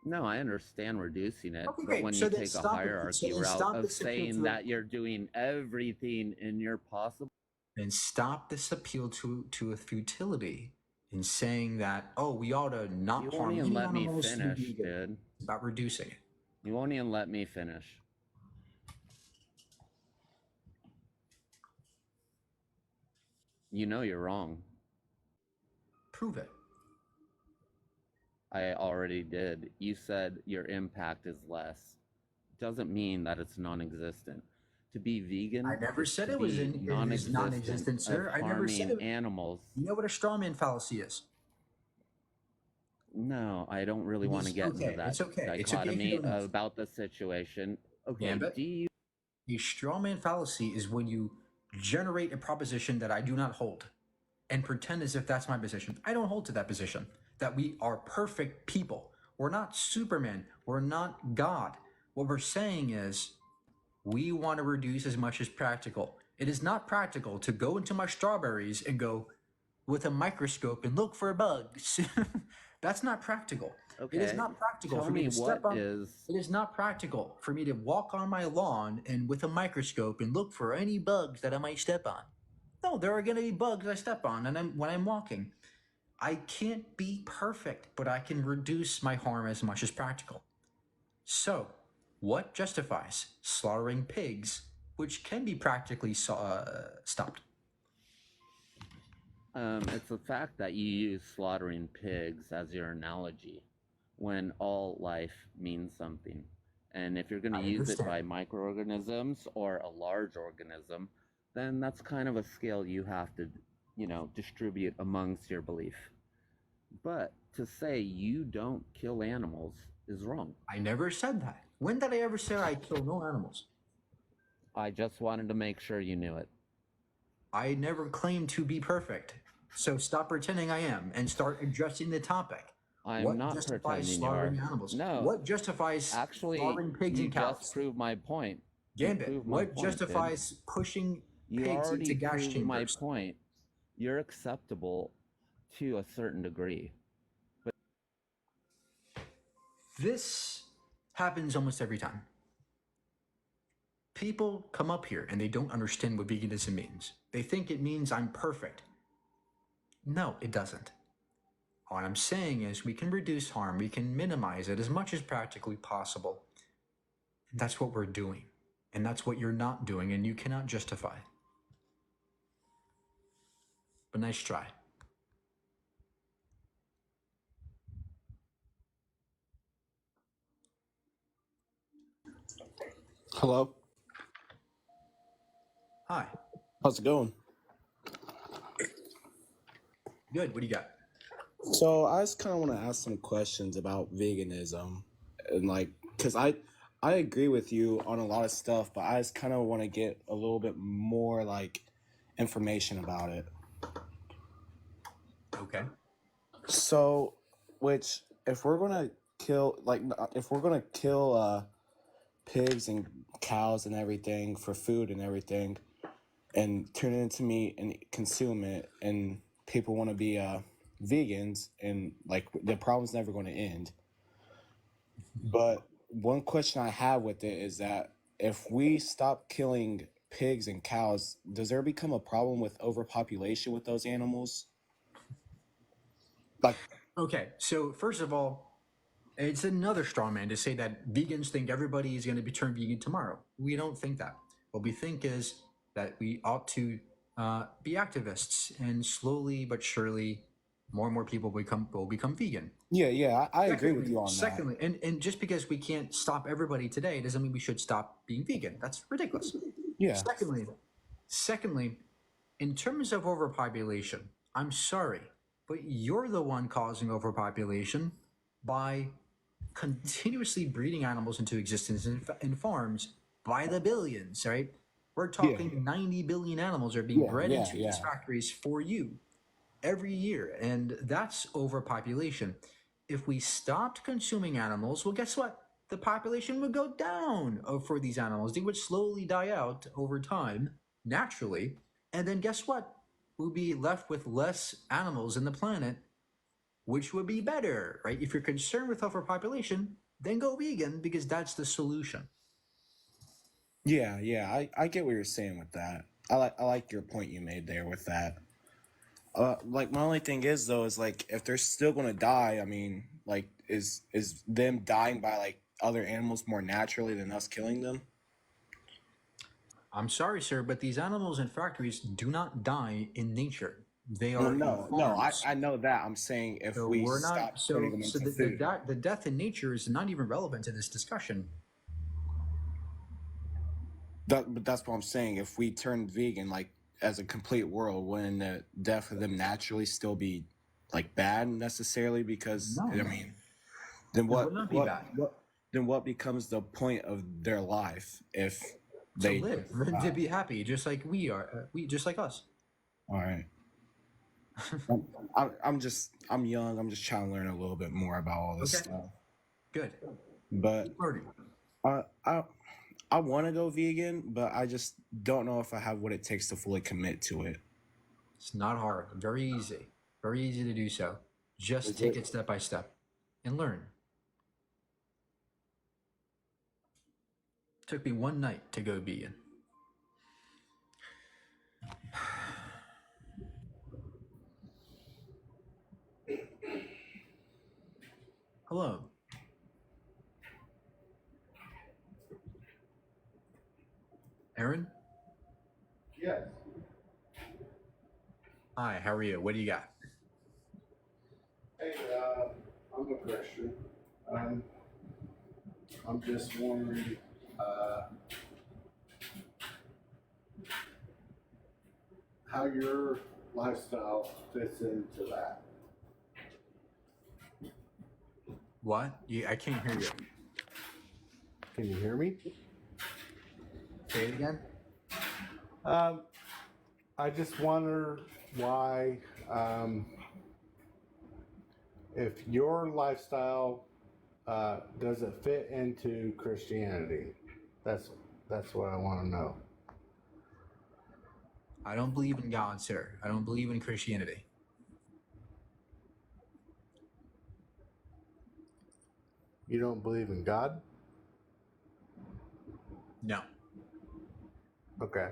No, I understand reducing it, Okay, but great. when So you then take a stop it. So hierarchy then route stop of this appeal saying to- that you're doing everything in your possible... And stop this appeal to a futility in saying that, oh, we ought to not You harm won't even any let me animals to be finish, vegan. dude. It's about reducing it. You won't even let me finish. You know you're wrong. Prove it. I already did. You said your impact is less. Doesn't mean that it's non-existent. To be vegan, I never is said to it was be non-existent, sir. of I never said harming it. animals. You know what a straw man fallacy is? No, I don't really want to get okay. into that It's okay. It's okay if dichotomy you don't know. about the situation. Okay, Gambit. do you... A straw man fallacy is when you generate a proposition that I do not hold and pretend as if that's my position. I don't hold to that position, that we are perfect people. We're not Superman. We're not God. What we're saying is we want to reduce as much as practical. It is not practical to go into my strawberries and go with a microscope and look for bugs. That's not practical. It is Okay, not practical tell for me me to step what on. is... It is not practical for me to walk on my lawn and with a microscope and look for any bugs that I might step on. No, there are going to be bugs I step on, and when I'm walking, I can't be perfect, but I can reduce my harm as much as practical. So, What justifies slaughtering pigs, which can be practically stopped? It's the fact that you use slaughtering pigs as your analogy when all life means something. And if you're going to use it by microorganisms or a large organism, then that's kind of a scale you have to, distribute amongst your belief. But to say you don't kill animals is wrong. I never said that. When did I ever say I kill no animals? I just wanted to make sure you knew it. I never claimed to be perfect. So stop pretending I am and start addressing the topic. I'm not justifies pretending slaughtering you are. animals? No. What justifies slaughtering pigs you and cows? just proved my point. Gambit, what justifies pushing pigs into gas chambers? My point. You're acceptable to a certain degree. But this happens almost every time. People come up here and they don't understand what veganism means. They think it means I'm perfect. No, it doesn't. What I'm saying is we can reduce harm, we can minimize it as much as practically possible. And that's what we're doing. And that's what you're not doing and you cannot justify. But nice try. Hello. Hi. How's it going? Good. What do you got? So I just kind of want to ask some questions about veganism, and because I agree with you on a lot of stuff, but I just kind of want to get a little bit more information about it. Okay. So, if we're gonna kill pigs and cows and everything for food and everything, and turn it into meat and consume it, and people want to be vegans, and the problem's never going to end. But one question I have with it is that if we stop killing pigs and cows, does there become a problem with overpopulation with those animals? Okay, so first of all, it's another straw man to say that vegans think everybody is going to be turned vegan tomorrow. We don't think that. What we think is that we ought to be activists, and slowly but surely, more and more people will become vegan. Yeah, I agree with you on that. Secondly, and just because we can't stop everybody today doesn't mean we should stop being vegan. That's ridiculous. Yeah. Secondly, in terms of overpopulation, I'm sorry, but you're the one causing overpopulation by continuously breeding animals into existence in farms by the billions, right? We're talking 90 billion animals are being bred into these factories for you every year, and that's overpopulation. If we stopped consuming animals, well, guess what? The population would go down for these animals. They would slowly die out over time, naturally. And then guess what? We'll be left with less animals in the planet, which would be better, right? If you're concerned with overpopulation, then go vegan, because that's the solution. Yeah, I get what you're saying with that. I like your point you made there with that. My only thing is though is if they're still gonna die, I mean, is them dying by other animals more naturally than us killing them? I'm sorry, sir, but these animals in factories do not die in nature. They are no, I know that. I'm saying if we stop turning them into food. The death in nature is not even relevant to this discussion. But that's what I'm saying. If we turn vegan, as a complete world, wouldn't the death of them naturally still be bad necessarily? Because I mean, then what? It would not be bad. Then what becomes the point of their life if they live to be happy, just like we are, just like us. All right. I'm young. I'm just trying to learn a little bit more about all this stuff. Good. But I want to go vegan, but I just don't know if I have what it takes to fully commit to it. It's not hard. Very easy. Very easy to do so. Just take it step by step and learn. It took me one night to go vegan. Hello. Aaron? Yes. Hi, how are you? What do you got? Hey, I'm a Christian. I'm just wondering, how your lifestyle fits into that. What? I can't hear you. Can you hear me? Say it again. I just wonder why, if your lifestyle does it fit into Christianity? That's what I want to know. I don't believe in God, sir. I don't believe in Christianity. You don't believe in God? No. Okay.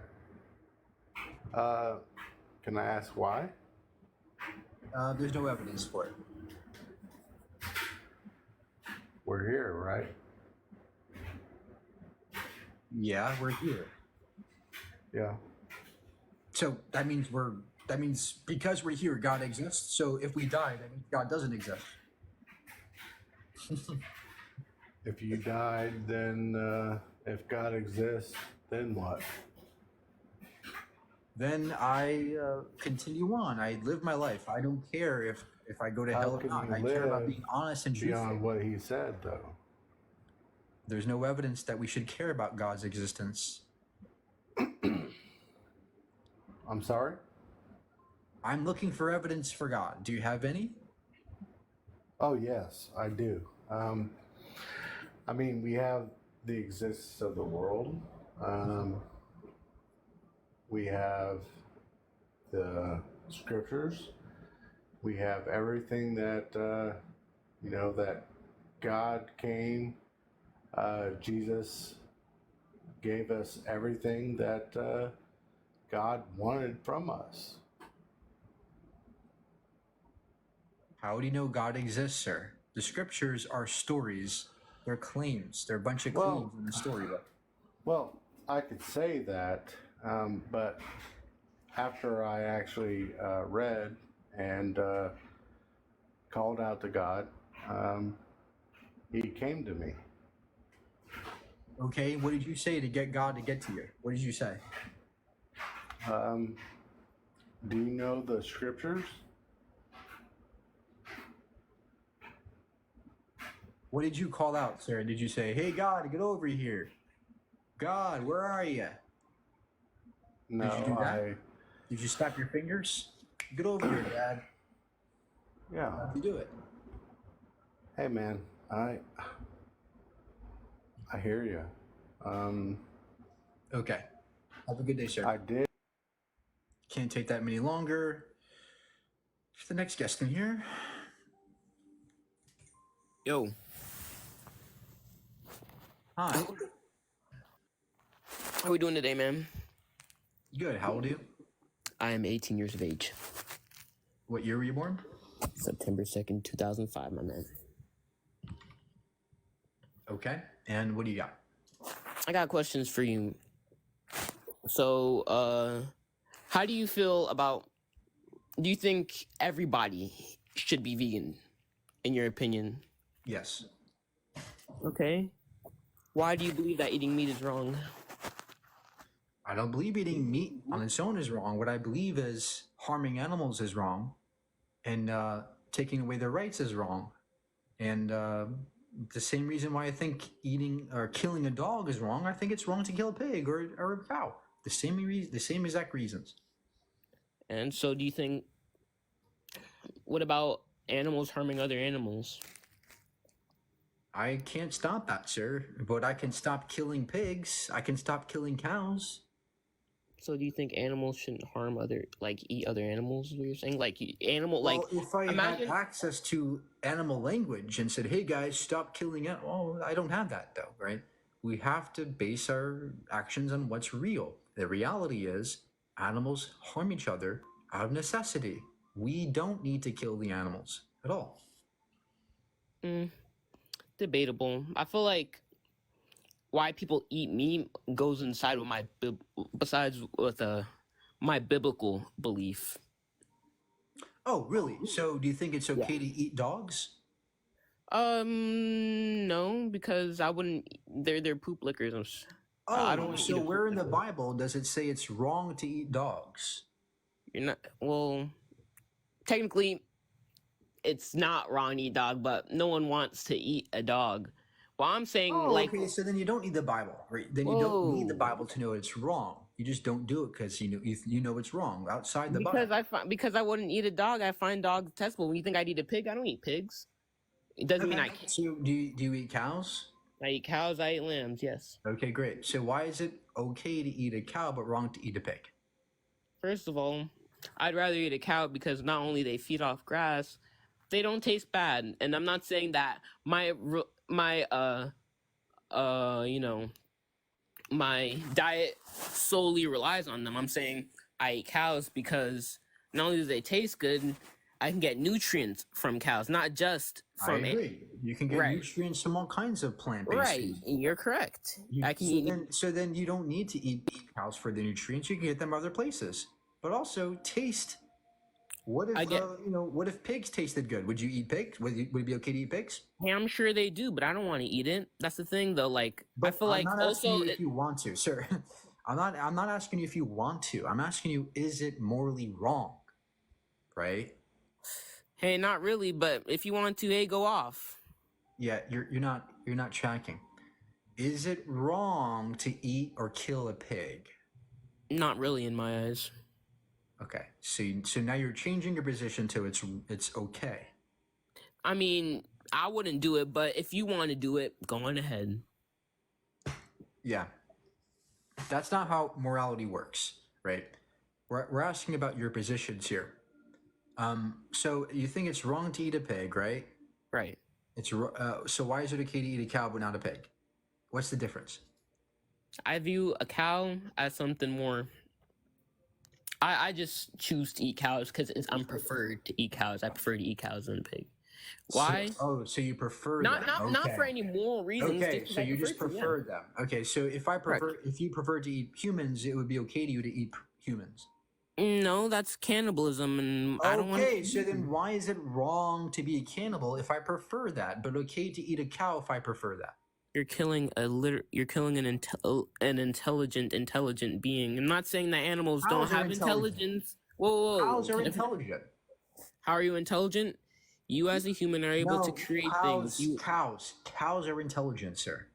Can I ask why? There's no evidence for it. We're here, right? Yeah, we're here. Yeah. So that means because we're here, God exists. So if we die, that means God doesn't exist. If you died, then if God exists, then what? Then I continue on. I live my life. I don't care if I go to hell or not. I care about being honest and truthful. Beyond what he said, though. There's no evidence that we should care about God's existence. I'm sorry? I'm looking for evidence for God. Do you have any? Oh, yes, I do. I mean, we have the existence of the world. We have the scriptures. We have everything that, that God came. Jesus gave us everything that God wanted from us. How do you know God exists, sir? The scriptures are stories. They're claims. They're a bunch of claims in the storybook. Well, I could say that, but after I actually read and called out to God, he came to me. Okay, what did you say to get God to get to you? What did you say? Do you know the scriptures? What did you call out, sir? Did you say, "Hey, God, get over here. God, where are you?" No, did you do that? Did you snap your fingers? Get over here, Dad. Yeah. How'd you do it? Hey, man, I hear you. Okay. Have a good day, sir. I did. Can't take that many longer. Who's the next guest in here? Yo. Hi. How we doing today, man? Good. How old are you? I am 18 years of age. What year were you born? September 2nd, 2005, my man. Okay. And what do you got? I got questions for you. So, how do you feel about... Do you think everybody should be vegan, in your opinion? Yes. Okay. Why do you believe that eating meat is wrong? I don't believe eating meat on its own is wrong. What I believe is harming animals is wrong, and taking away their rights is wrong. And the same reason why I think eating or killing a dog is wrong, I think it's wrong to kill a pig or a cow. The same exact reasons. And so do you think... What about animals harming other animals? I can't stop that, sir, but I can stop killing pigs. I can stop killing cows. So do you think animals shouldn't harm eat other animals, is what you're saying? If I had access to animal language and said, "Hey guys, stop killing it," well, I don't have that though, right? We have to base our actions on what's real. The reality is animals harm each other out of necessity. We don't need to kill the animals at all. Debatable. I feel like why people eat meat goes inside with my biblical belief. Oh, really? So do you think it's okay to eat dogs? No, because I wouldn't. They're poop lickers. I don't Oh, want to eat so a poop where in the licker. Bible does it say it's wrong to eat dogs? You're not. Well, technically, it's not wrong to eat dog, but no one wants to eat a dog. Well, I'm saying Oh, like, okay. So then you don't need the Bible, right? Then you don't need the Bible to know it's wrong. You just don't do it because you know it's wrong outside the Bible. because I wouldn't eat a dog. I find dogs detestable. When you think I'd eat a pig, I don't eat pigs. It doesn't mean I can't. So do you eat cows? I eat cows. I eat lambs. Yes. Okay, great. So why is it okay to eat a cow but wrong to eat a pig? First of all, I'd rather eat a cow because not only they feed off grass, they don't taste bad. And I'm not saying that my my diet solely relies on them. I'm saying I eat cows because not only do they taste good, I can get nutrients from cows, not just from I agree. You can get nutrients from all kinds of plant-based Right, food. you're correct. I can eat. So then you don't need to eat cows for the nutrients. You can get them other places. But also taste. What if what if pigs tasted good? Would you eat pigs? Would it be okay to eat pigs? Hey, I'm sure they do, but I don't want to eat it. That's the thing, though. Like, I feel I'm like not asking also you if you want to, sir. I'm not asking you if you want to. I'm asking you, is it morally wrong? Right? Hey, not really, but if you want to, hey, go off. Yeah, you're not tracking. Is it wrong to eat or kill a pig? Not really, in my eyes. Okay, so now you're changing your position to it's okay. I mean, I wouldn't do it, but if you want to do it, go on ahead. Yeah, that's not how morality works, right? We're asking about your positions here. So you think it's wrong to eat a pig, right? Right. So why is it okay to eat a cow but not a pig? What's the difference? I view a cow as something more. I just choose to eat cows because I'm preferred to eat cows. I prefer to eat cows than a pig. Why? So you prefer not them? not for any moral reasons. Okay, so you just prefer them. Okay, so if you prefer to eat humans, it would be okay to you to eat humans. No, that's cannibalism, and I don't want. Okay, so then why is it wrong to be a cannibal if I prefer that, but okay to eat a cow if I prefer that? You're killing an intelligent being. I'm not saying that animals don't have intelligence. Whoa. Cows are intelligent. How are you intelligent? You as a human are able to create things. Cows are intelligent, sir.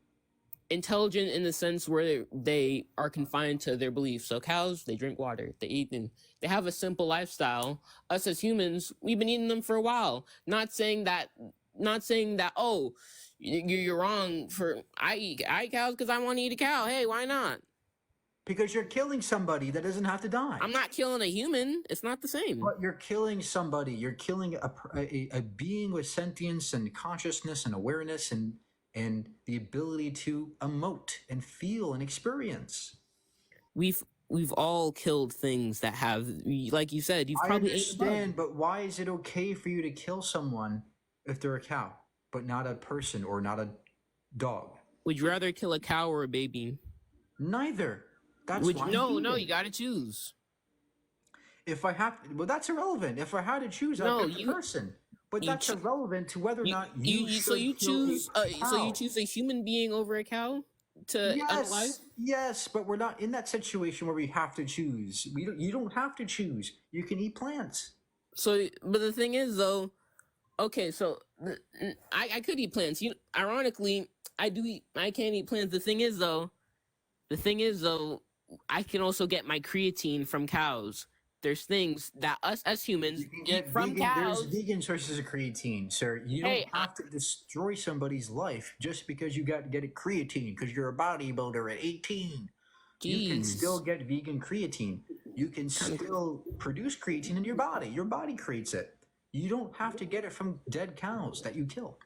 Intelligent in the sense where they are confined to their beliefs. So cows, they drink water, they eat them, they have a simple lifestyle. Us as humans, we've been eating them for a while. Not saying that. Oh, you're wrong for I eat cows because I want to eat a cow. Hey, why not? Because you're killing somebody that doesn't have to die. I'm not killing a human. It's not the same. But you're killing somebody. You're killing a being with sentience and consciousness and awareness and the ability to emote and feel and experience. We've all killed things that have, like you said, you've probably understand, but why is it okay for you to kill someone if they're a cow, but not a person or not a dog? Would you rather kill a cow or a baby? Neither. That's no, you gotta choose. If I have, well, that's irrelevant. If I had to choose, I'd pick the person. But that's irrelevant to whether or not you choose. So you choose a human being over a cow to end life? Yes, but we're not in that situation where we have to choose. You don't have to choose. You can eat plants. So, but the thing is, though, okay, so I could eat plants. Ironically, I can't eat plants. The thing is, though, I can also get my creatine from cows. There's things that us as humans eat from cows. There's vegan sources of creatine, sir. You don't have to destroy somebody's life just because you got to get a creatine because you're a bodybuilder at 18. You can still get vegan creatine. You can still produce creatine in your body. Your body creates it. You don't have to get it from dead cows that you kill.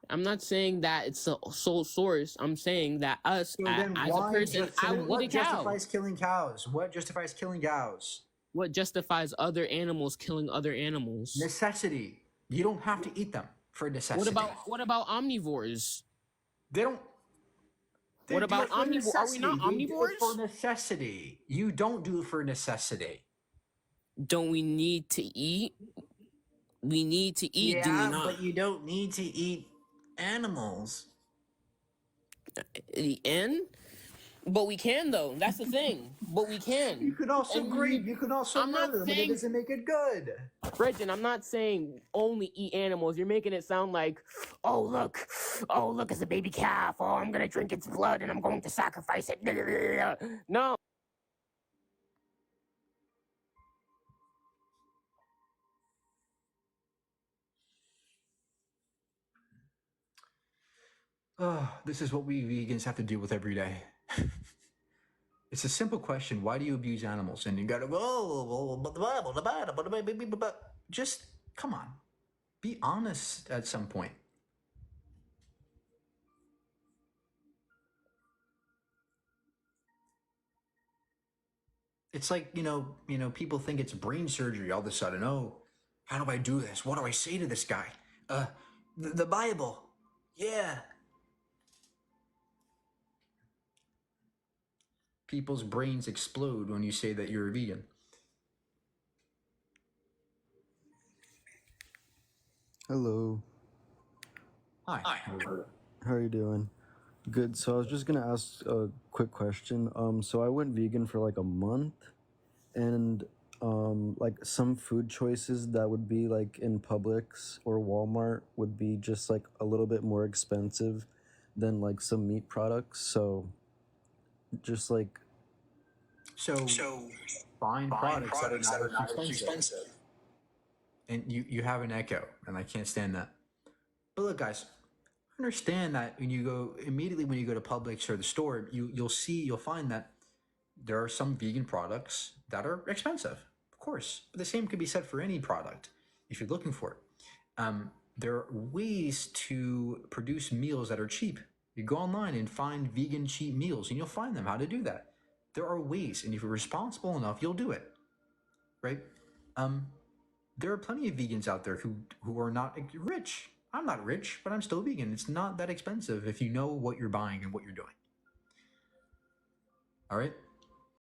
I'm not saying that it's the sole source. I'm saying that as a person, I will eat a cow. What justifies killing cows? What justifies killing cows? What justifies other animals killing other animals? Necessity. You don't have to eat them for necessity. What about omnivores? They don't. They What do about it for omnivore? Are we not necessity. They do it for omnivores? necessity. You don't do it for necessity. Don't we need to eat? We need to eat, do we Yeah, not? but you don't need to eat animals. The end? But we can though. That's the thing. But we can. You could also And grape. You could also I'm not murder them, but it saying, doesn't make it good. Brenton, I'm not saying only eat animals. You're making it sound like, oh look, it's a baby calf. Oh, I'm gonna drink its blood and I'm going to sacrifice it. No. Oh, this is what we vegans have to deal with every day. It's a simple question. Why do you abuse animals? And you gotta go, oh, but the Bible, but just come on. Be honest at some point. It's like, people think it's brain surgery all of a sudden. Oh, how do I do this? What do I say to this guy? The Bible. Yeah. People's brains explode when you say that you're a vegan. Hello. Hi. How are you doing? Good. So I was just gonna ask a quick question. So I went vegan for like a month, and like some food choices that would be like in Publix or Walmart would be just like a little bit more expensive than like some meat products. So just like So find products that are not as expensive. And you have an echo, and I can't stand that. But look, guys, understand that when you go to Publix or the store, you'll find that there are some vegan products that are expensive, of course. But the same could be said for any product if you're looking for it. There are ways to produce meals that are cheap. You go online and find vegan cheap meals, and you'll find them how to do that. There are ways, and if you're responsible enough, you'll do it, right? There are plenty of vegans out there who are not rich. I'm not rich, but I'm still vegan. It's not that expensive if you know what you're buying and what you're doing. All right?